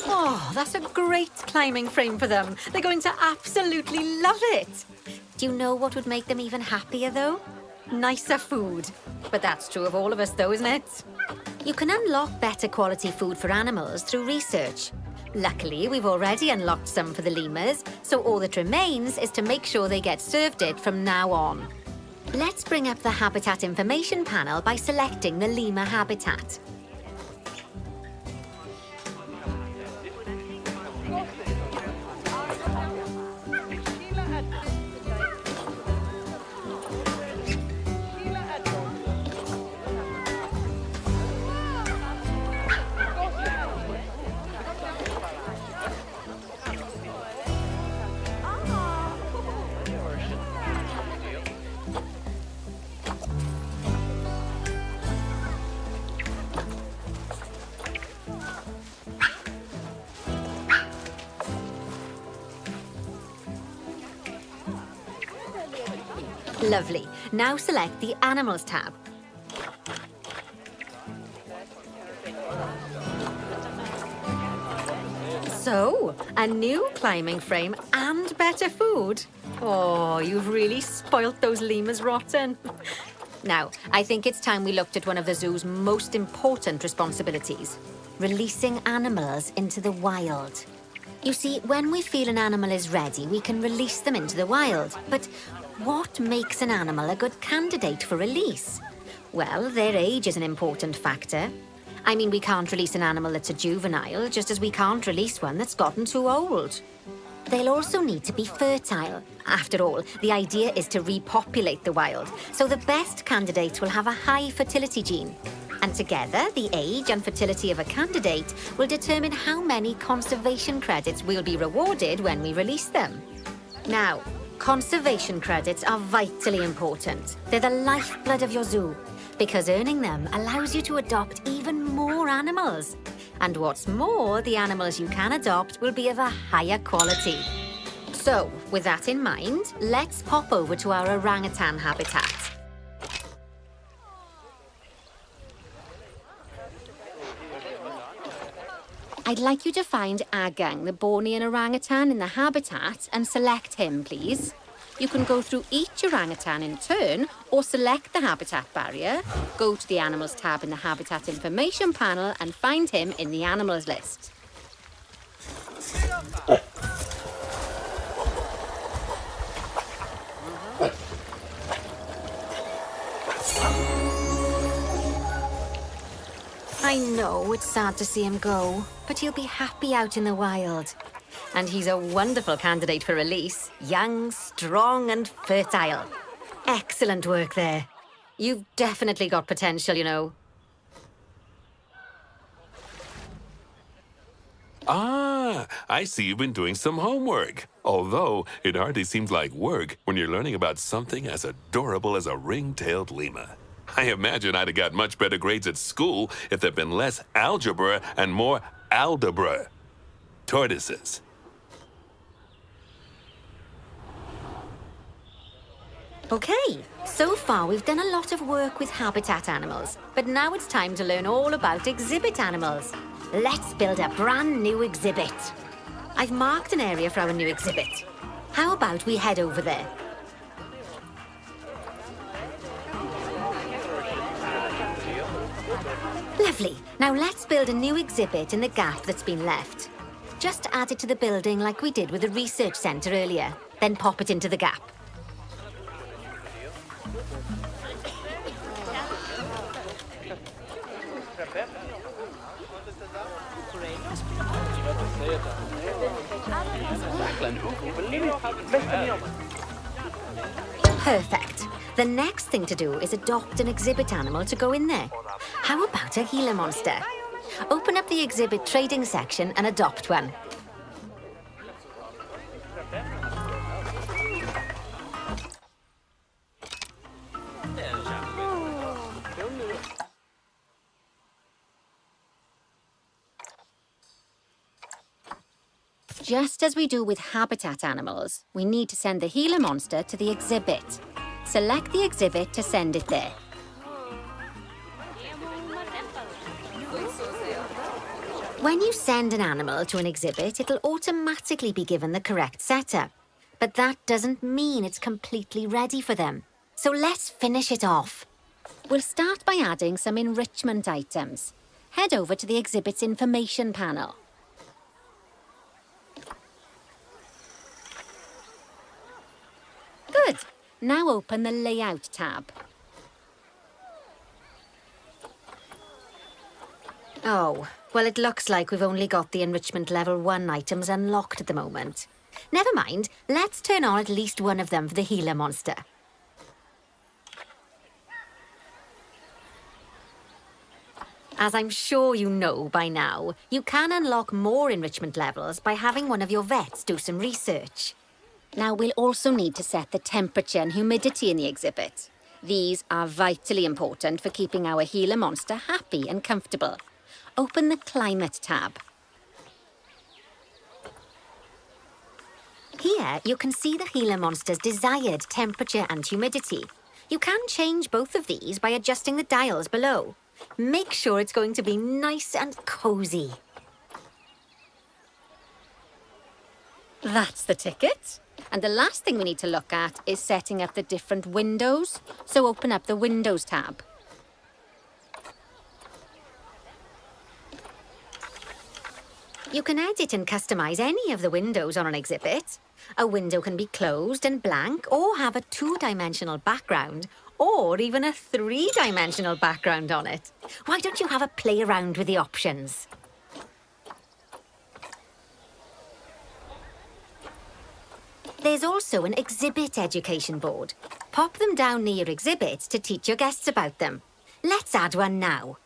Oh, that's a great climbing frame for them. They're going to absolutely love it. Do you know what would make them even happier, though? Nicer food. But that's true of all of us, though, isn't it? You can unlock better quality food for animals through research. Luckily, we've already unlocked some for the lemurs, so all that remains is to make sure they get served it from now on. Let's bring up the habitat information panel by selecting the lemur habitat. Lovely. Now select the Animals tab. So, a new climbing frame and better food. Oh, you've really spoilt those lemurs rotten. Now, I think it's time we looked at one of the zoo's most important responsibilities, releasing animals into the wild. You see, when we feel an animal is ready, we can release them into the wild. But What makes an animal a good candidate for release? Well, their age is an important factor. I mean, we can't release an animal that's a juvenile, just as we can't release one that's gotten too old. They'll also need to be fertile. After all, the idea is to repopulate the wild, so the best candidates will have a high fertility gene. And together, the age and fertility of a candidate will determine how many conservation credits we'll be rewarded when we release them. Now, conservation credits are vitally important. They're the lifeblood of your zoo, because earning them allows you to adopt even more animals. And what's more, the animals you can adopt will be of a higher quality. So, with that in mind, let's pop over to our orangutan habitat. I'd like you to find Agang, the Bornean orangutan, in the habitat and select him, please. You can go through each orangutan in turn or select the habitat barrier, go to the Animals tab in the Habitat Information panel and find him in the Animals list. I know it's sad to see him go, but he'll be happy out in the wild. And he's a wonderful candidate for release. Young, strong and fertile. Excellent work there. You've definitely got potential, you know. Ah, I see you've been doing some homework. Although it hardly seems like work when you're learning about something as adorable as a ring-tailed lemur. I imagine I'd have got much better grades at school if there'd been less algebra and more aldebra. Tortoises. Okay, so far we've done a lot of work with habitat animals, but now it's time to learn all about exhibit animals. Let's build a brand new exhibit. I've marked an area for our new exhibit. How about we head over there? Lovely. Now let's build a new exhibit in the gap that's been left. Just add it to the building like we did with the research centre earlier, then pop it into the gap. Perfect. The next thing to do is adopt an exhibit animal to go in there. How about a Gila monster? Open up the exhibit trading section and adopt one. Just as we do with habitat animals, we need to send the Gila monster to the exhibit. Select the exhibit to send it there. When you send an animal to an exhibit, it'll automatically be given the correct setup. But that doesn't mean it's completely ready for them. So let's finish it off. We'll start by adding some enrichment items. Head over to the exhibit's information panel. Good. Now open the Layout tab. Oh, well, it looks like we've only got the enrichment level 1 items unlocked at the moment. Never mind, let's turn on at least one of them for the Gila monster. As I'm sure you know by now, you can unlock more enrichment levels by having one of your vets do some research. Now we'll also need to set the temperature and humidity in the exhibit. These are vitally important for keeping our Gila monster happy and comfortable. Open the Climate tab. Here, you can see the Gila monster's desired temperature and humidity. You can change both of these by adjusting the dials below. Make sure it's going to be nice and cozy. That's the ticket. And the last thing we need to look at is setting up the different windows. So open up the Windows tab. You can edit and customize any of the windows on an exhibit. A window can be closed and blank, or have a two-dimensional background, or even a three-dimensional background on it. Why don't you have a play around with the options? There's also an exhibit education board. Pop them down near your exhibits to teach your guests about them. Let's add one now.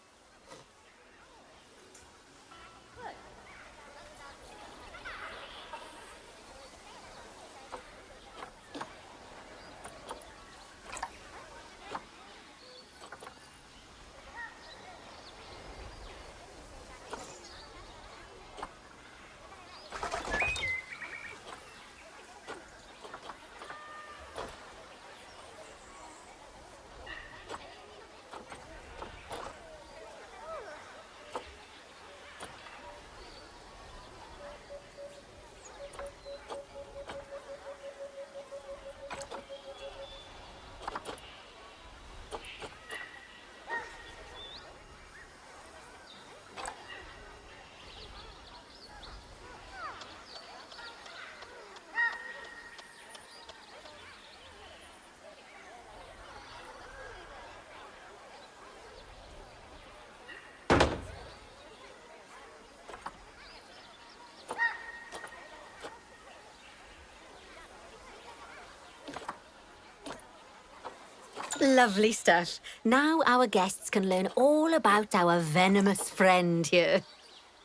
Lovely stuff. Now our guests can learn all about our venomous friend here.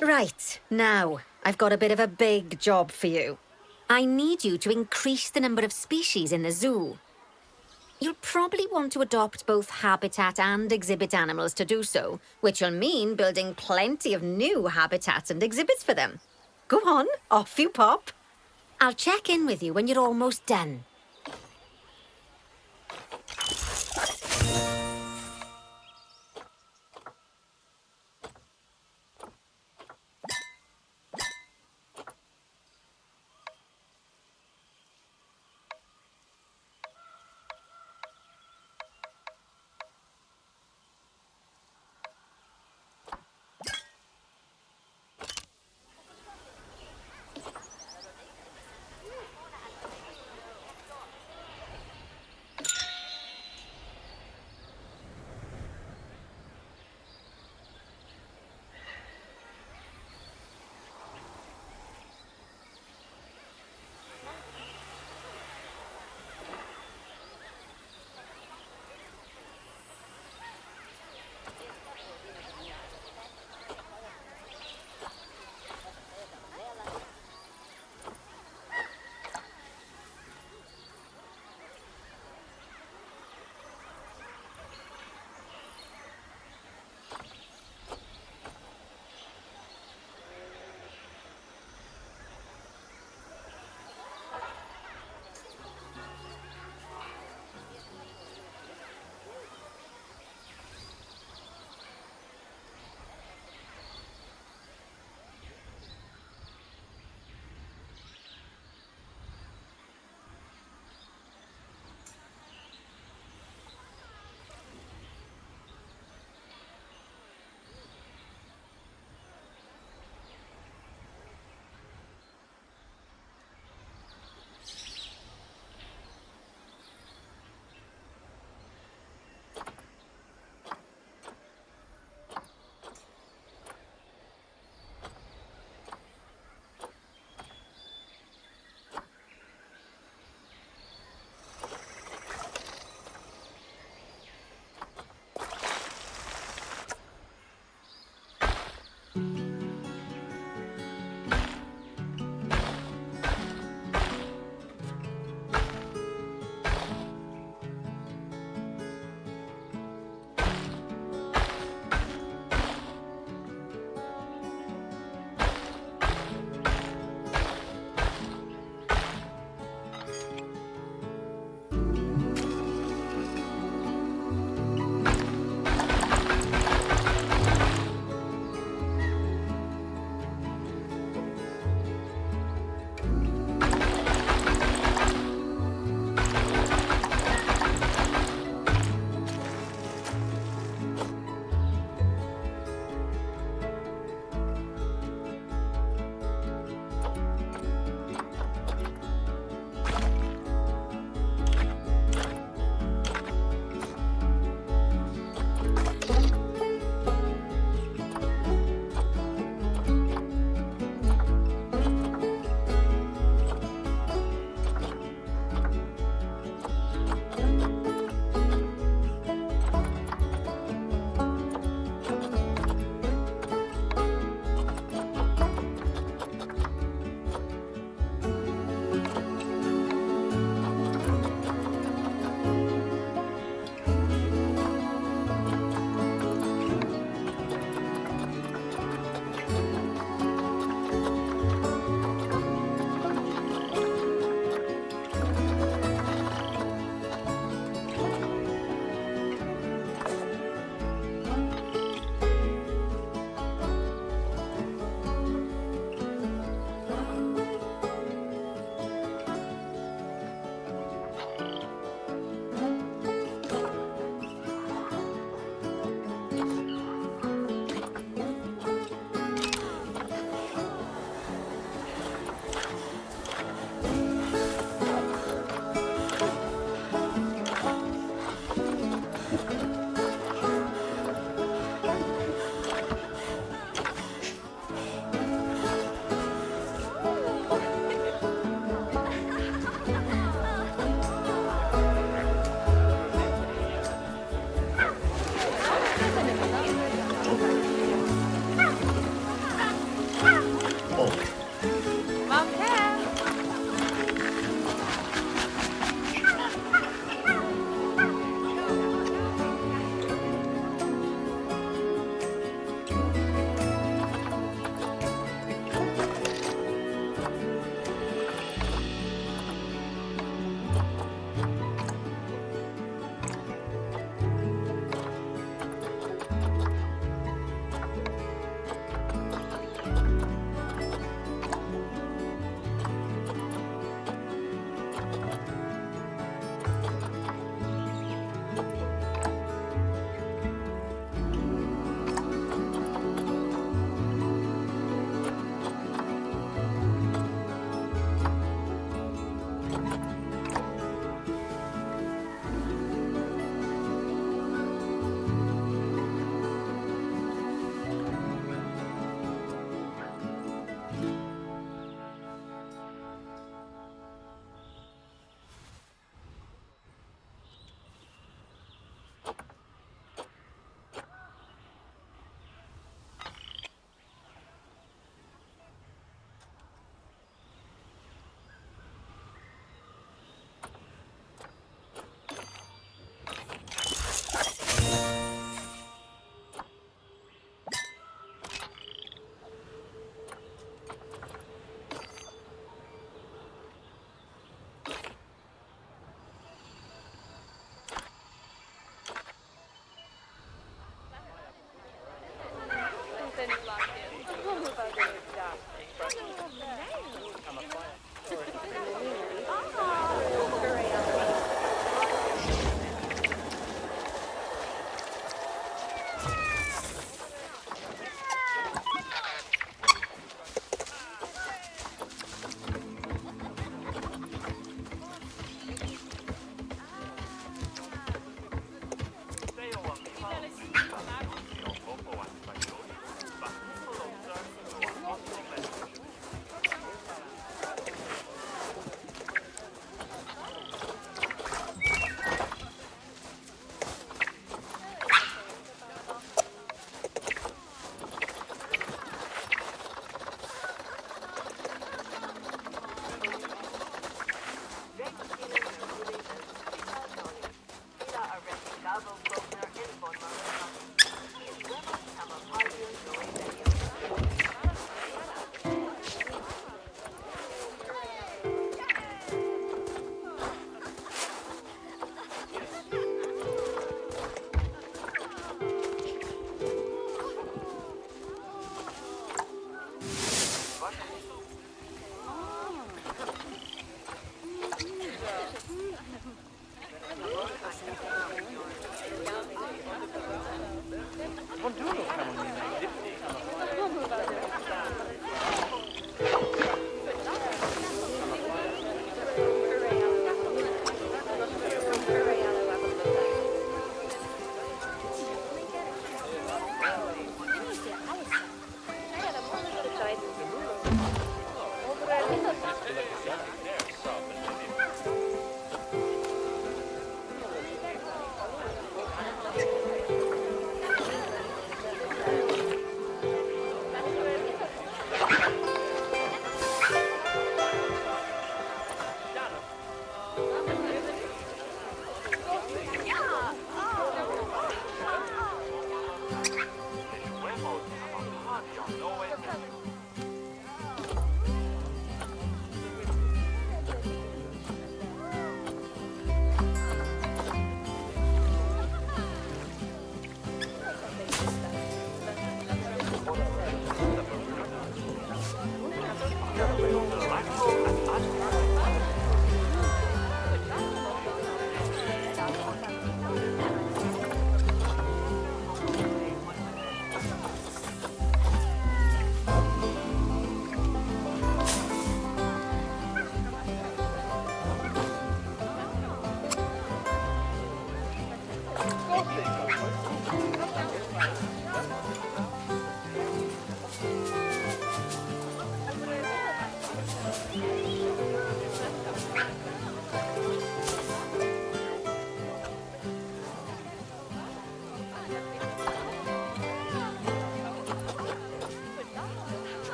Right, now, I've got a bit of a big job for you. I need you to increase the number of species in the zoo. You'll probably want to adopt both habitat and exhibit animals to do so, which will mean building plenty of new habitats and exhibits for them. Go on, off you pop. I'll check in with you when you're almost done.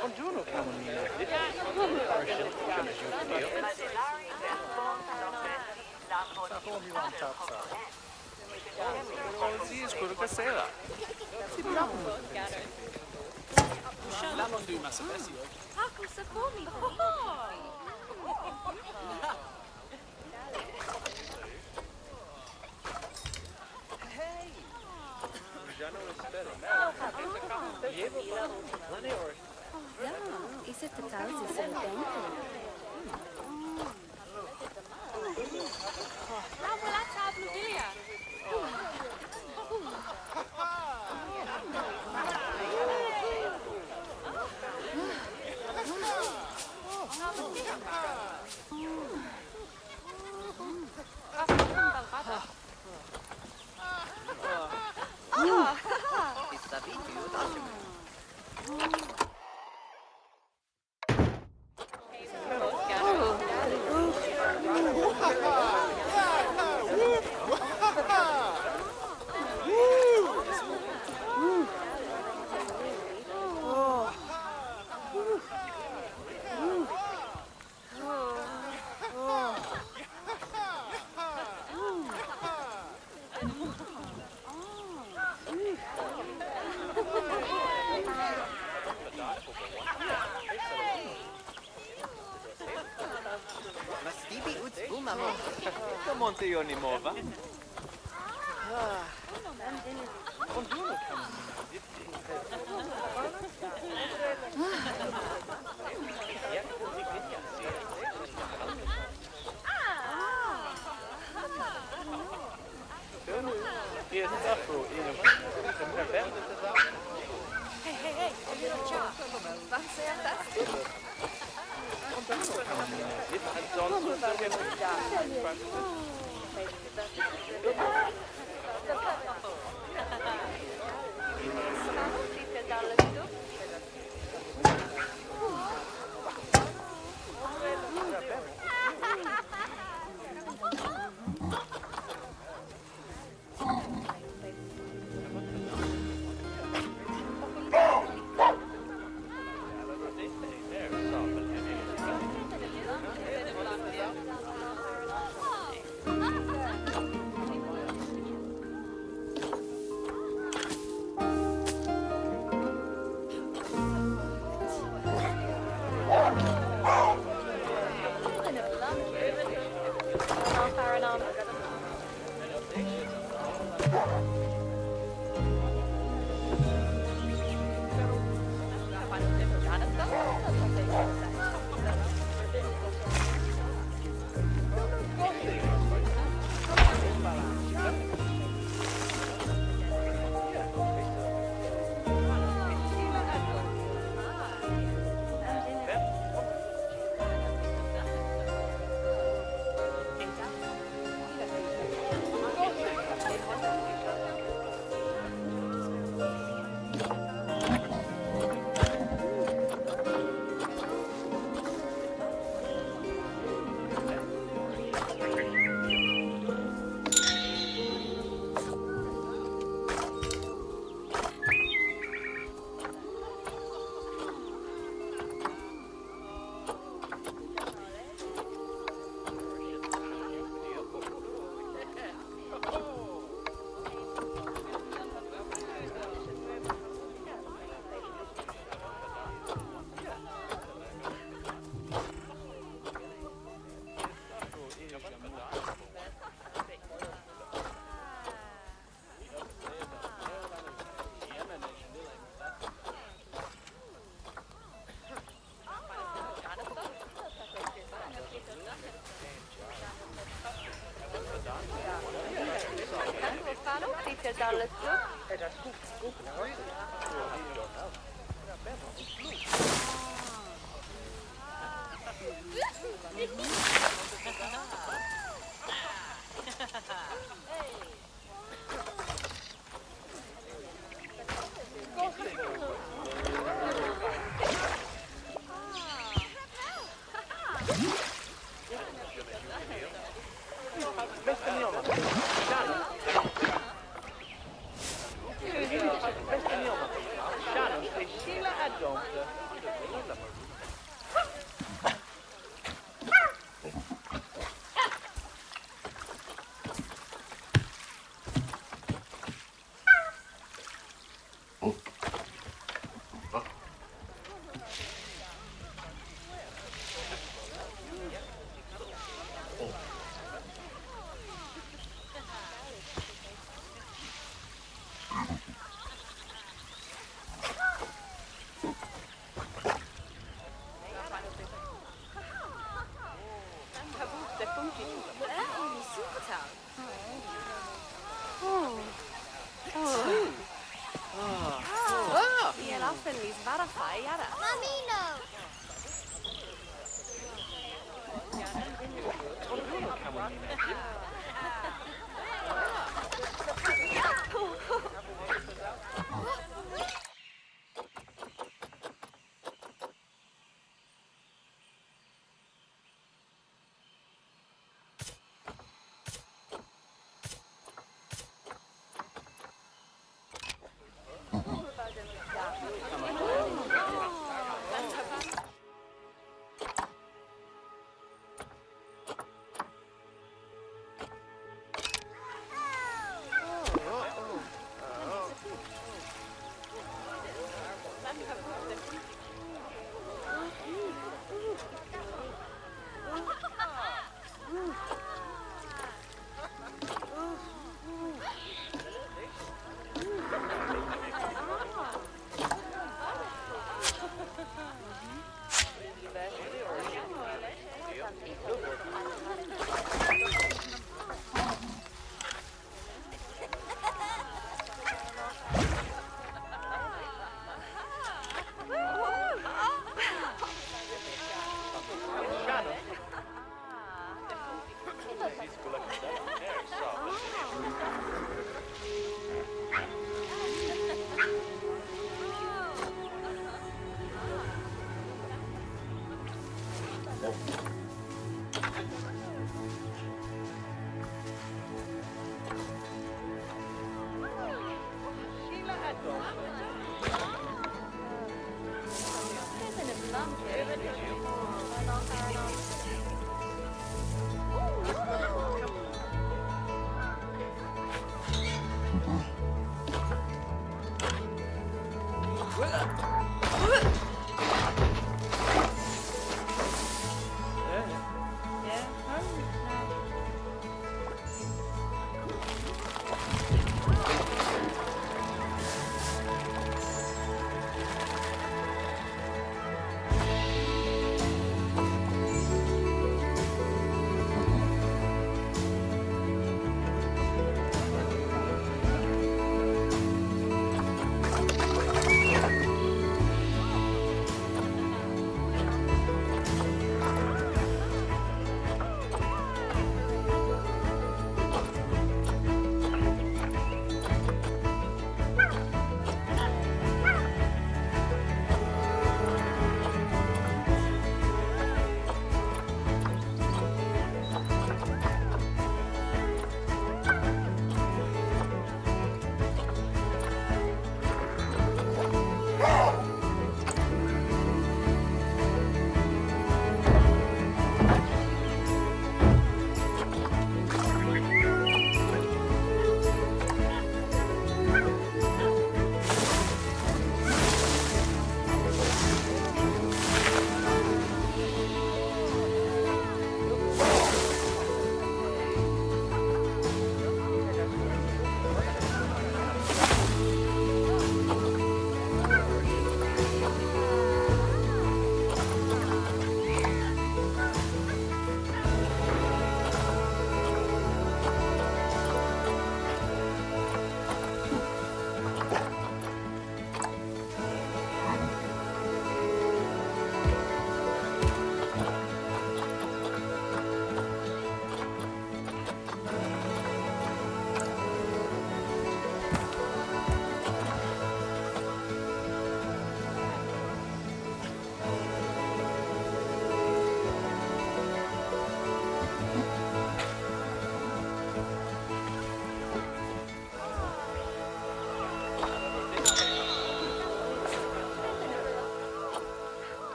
Buongiorno, Carolina. Sì, spero che sera. L'hanno di una specie. I sätter tals i solbänken. Come on, Theo Nimova. Buongiorno,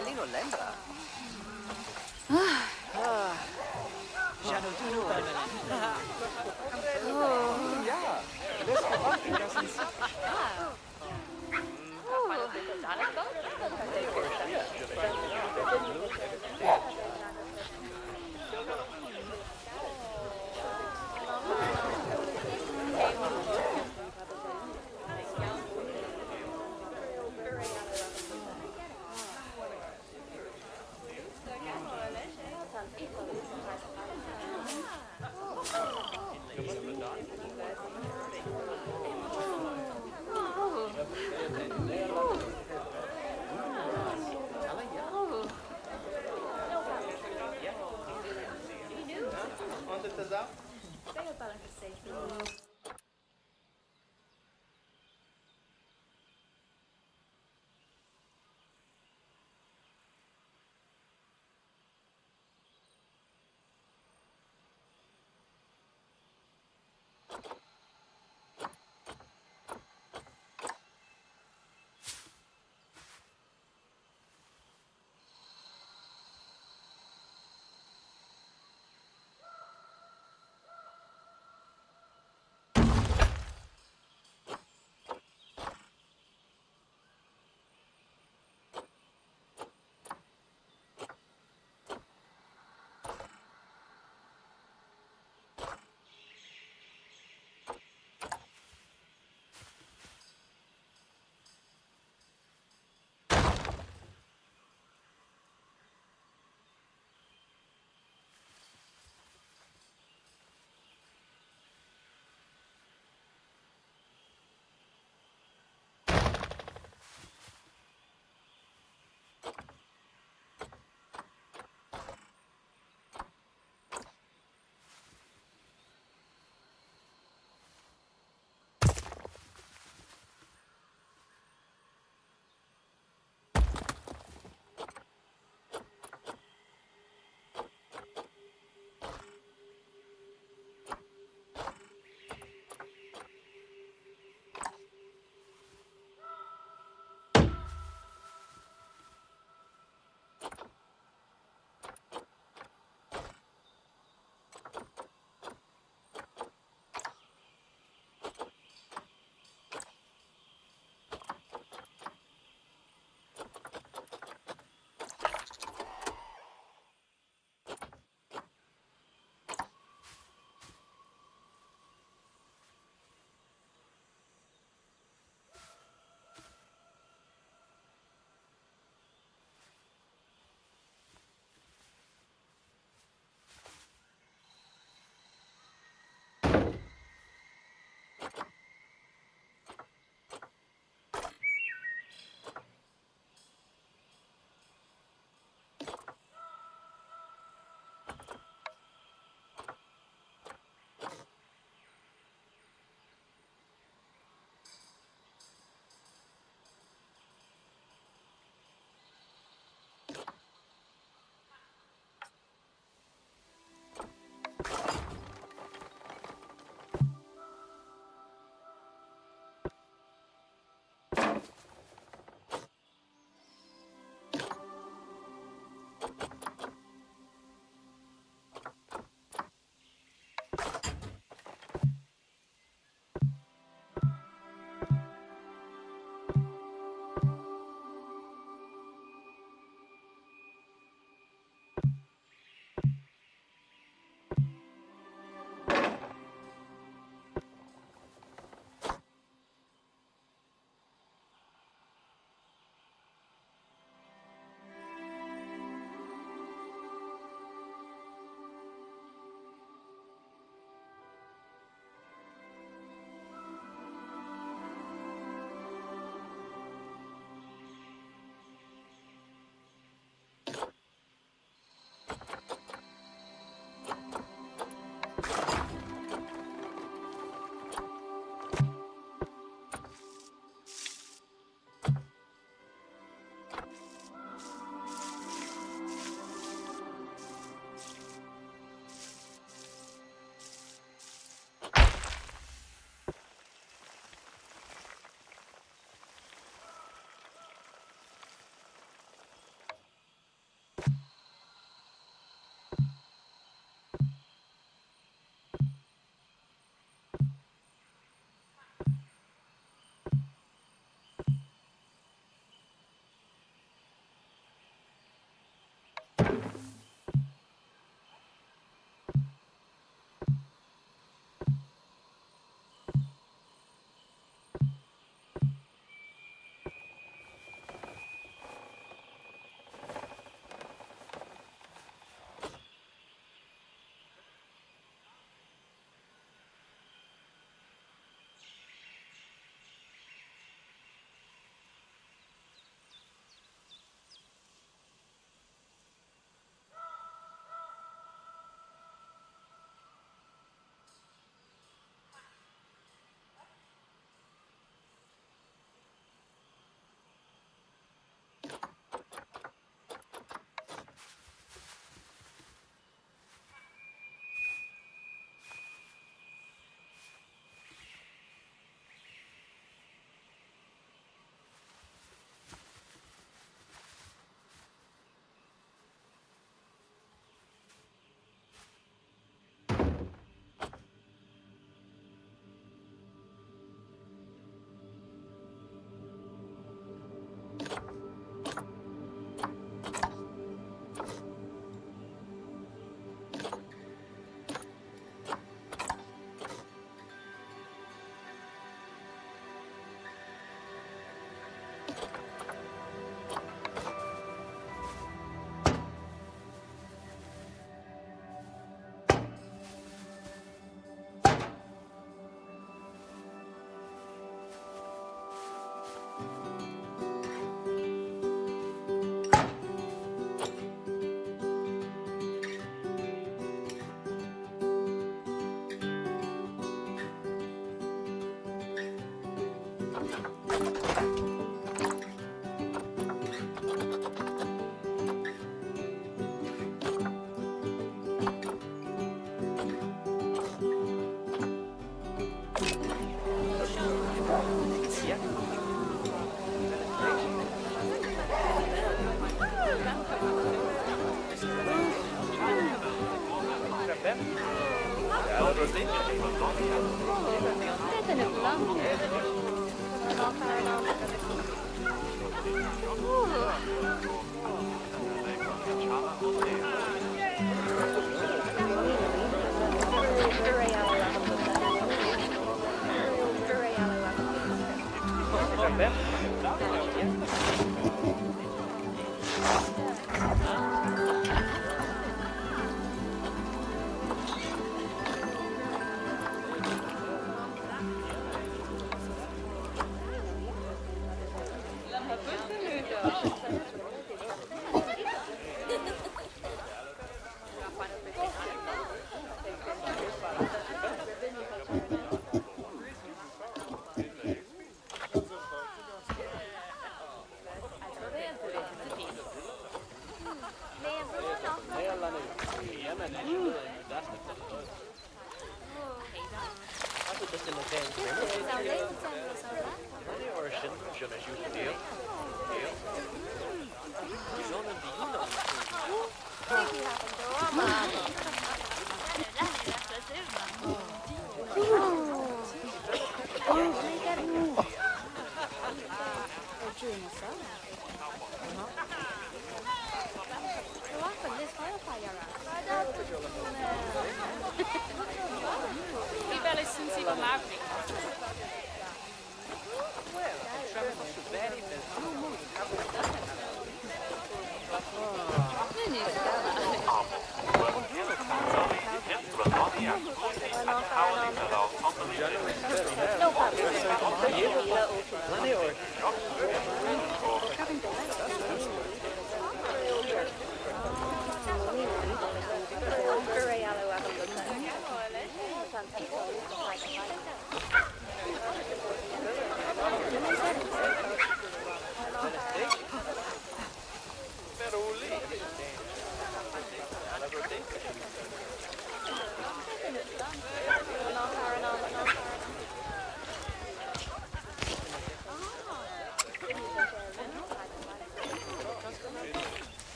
Elino lembra.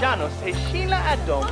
Shanos e Sheila Adams.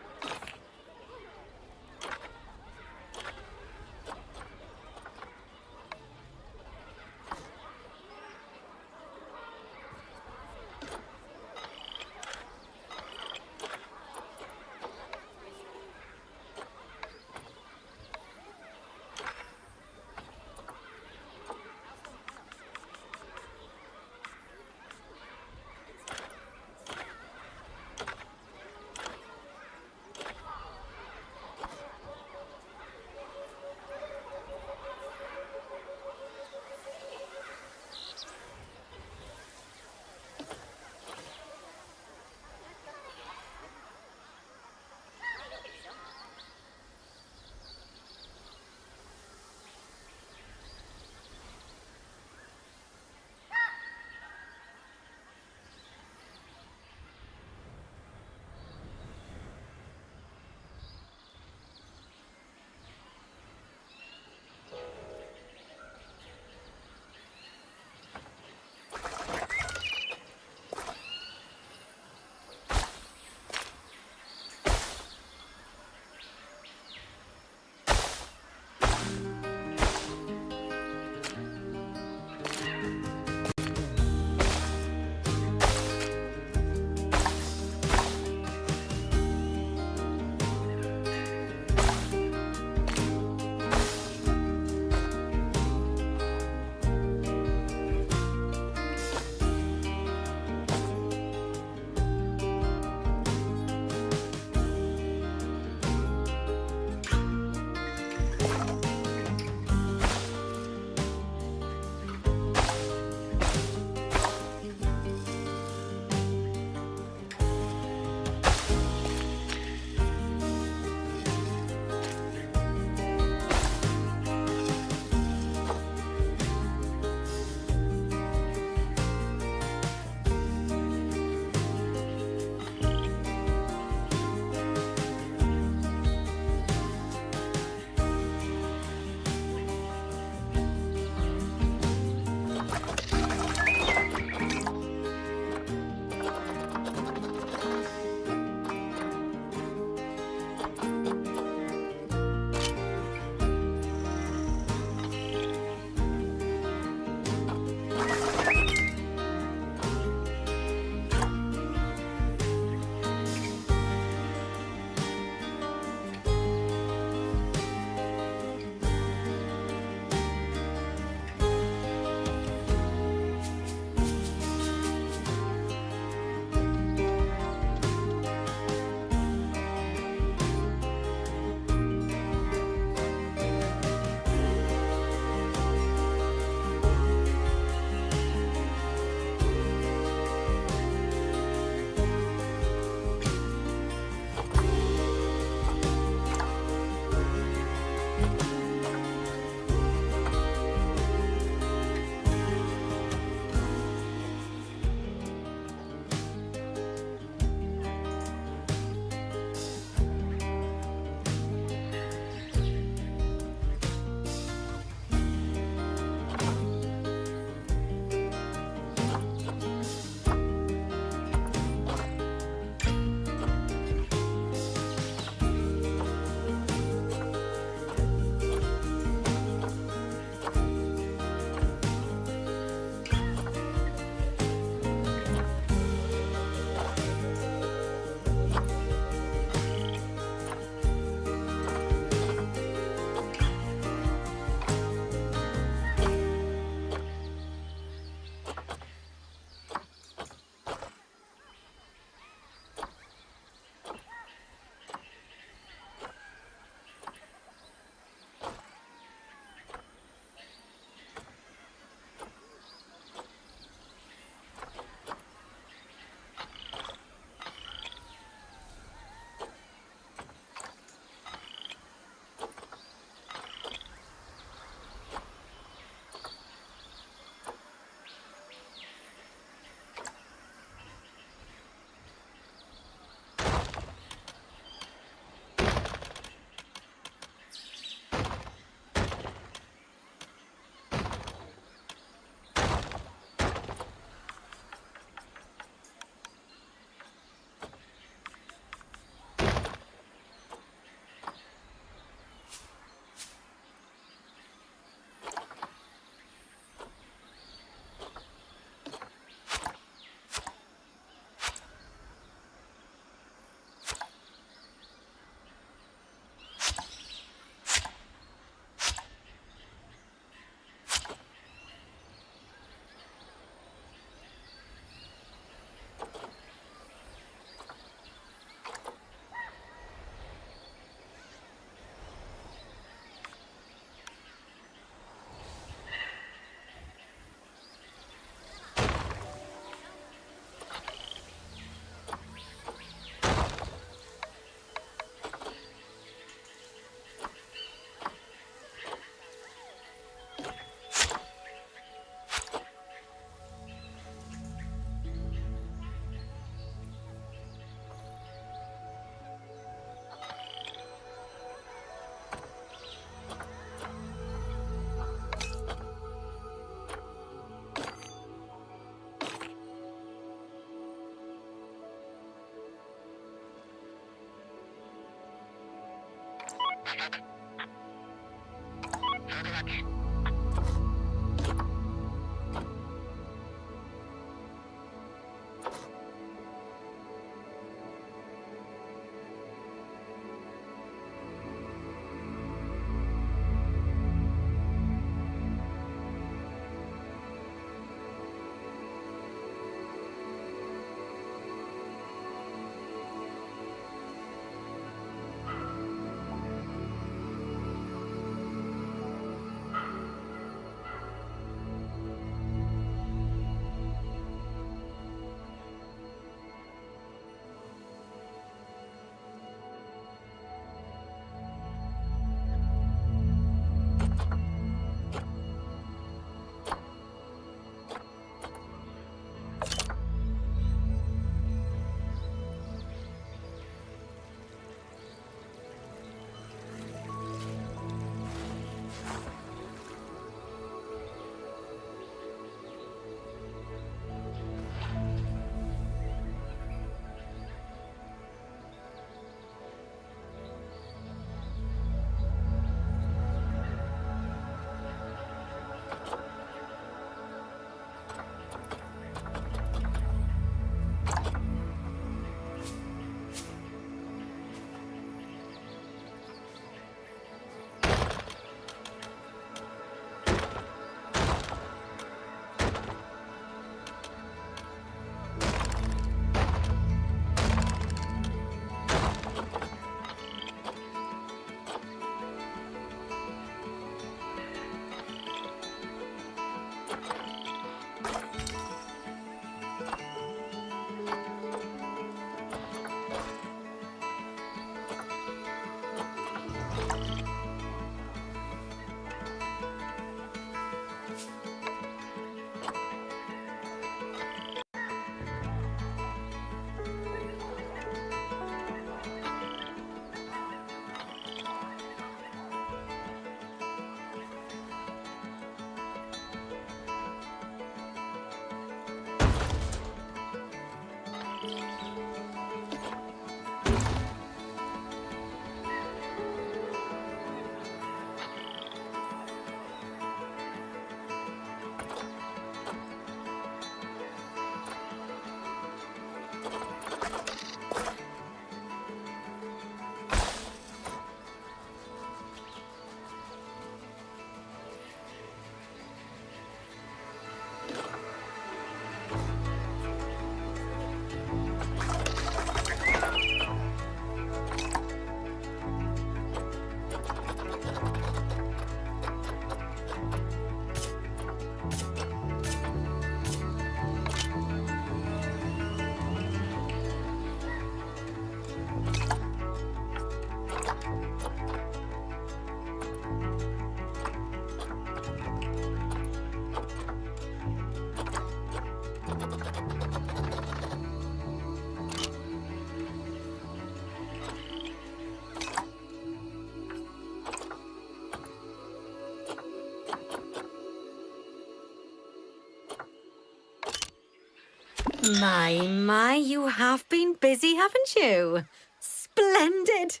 My, you have been busy, haven't you? Splendid!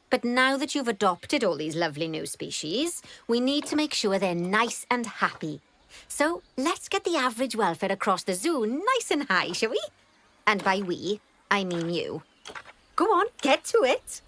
But now that you've adopted all these lovely new species, we need to make sure they're nice and happy. So let's get the average welfare across the zoo nice and high, shall we? And by we, I mean you. Go on, get to it.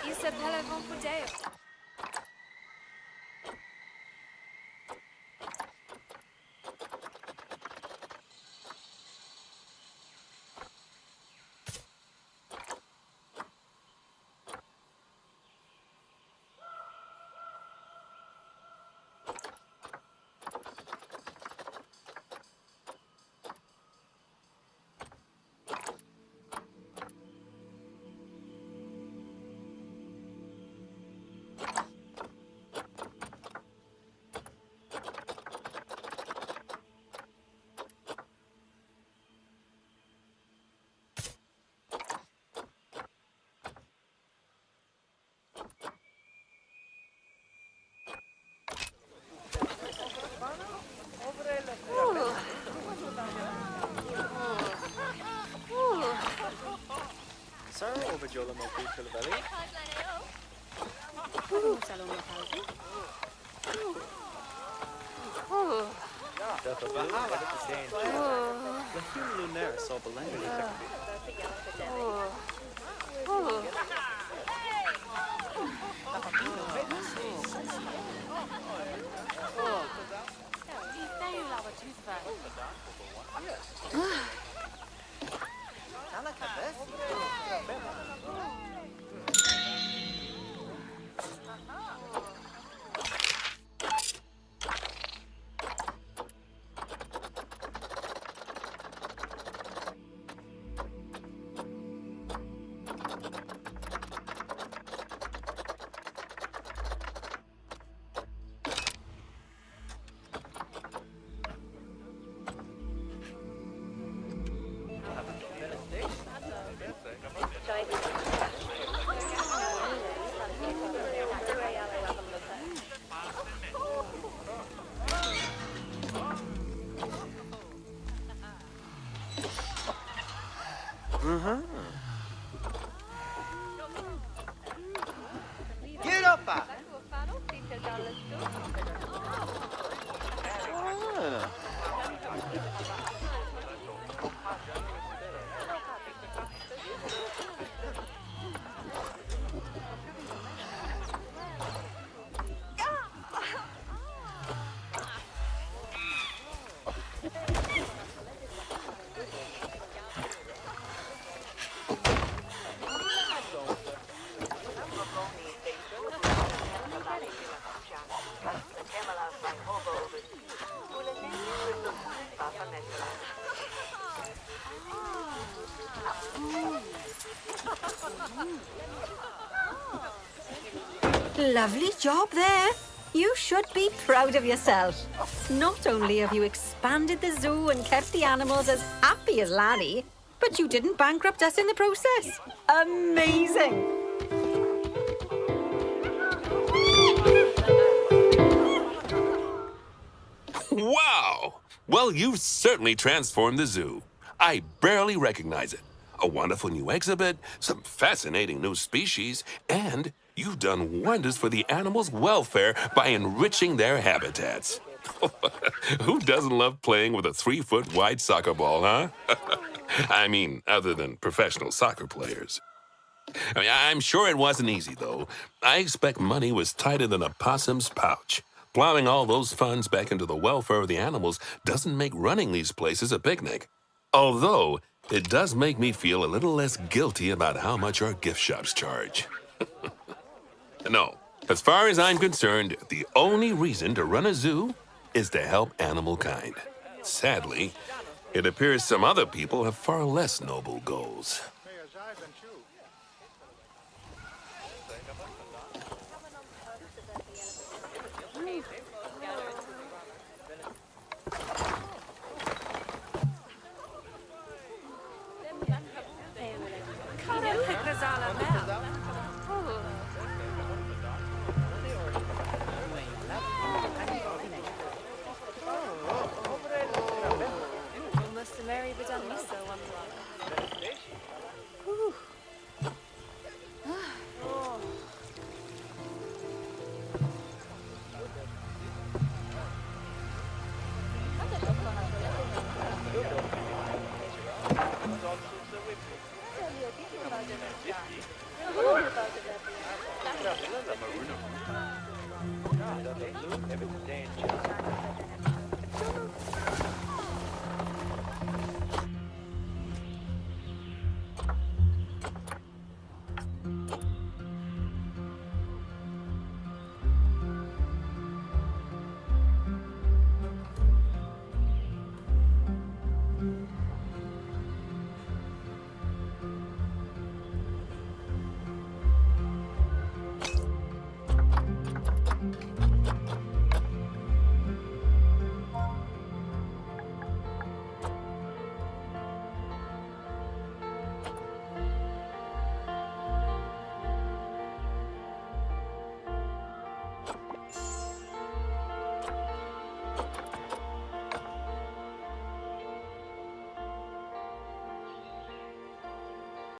Il s'appelle avant Fudeo. Sir, over Jola Mopi to the belly. Dafa bu ada kesain. Lahim lunar so belanga ni takbi. Get up! Ah. Lovely job there. You should be proud of yourself. Not only have you expanded the zoo and kept the animals as happy as Lanny, but you didn't bankrupt us in the process. Amazing. Wow! Well, you've certainly transformed the zoo. I barely recognize it. A wonderful new exhibit, some fascinating new species, and you've done wonders for the animals' welfare by enriching their habitats. Who doesn't love playing with a 3-foot wide soccer ball, huh? I mean, other than professional soccer players. I'm sure it wasn't easy, though. I expect money was tighter than a possum's pouch. Plowing all those funds back into the welfare of the animals doesn't make running these places a picnic. Although, it does make me feel a little less guilty about how much our gift shops charge. No, as far as I'm concerned, the only reason to run a zoo is to help animal kind. Sadly, it appears some other people have far less noble goals.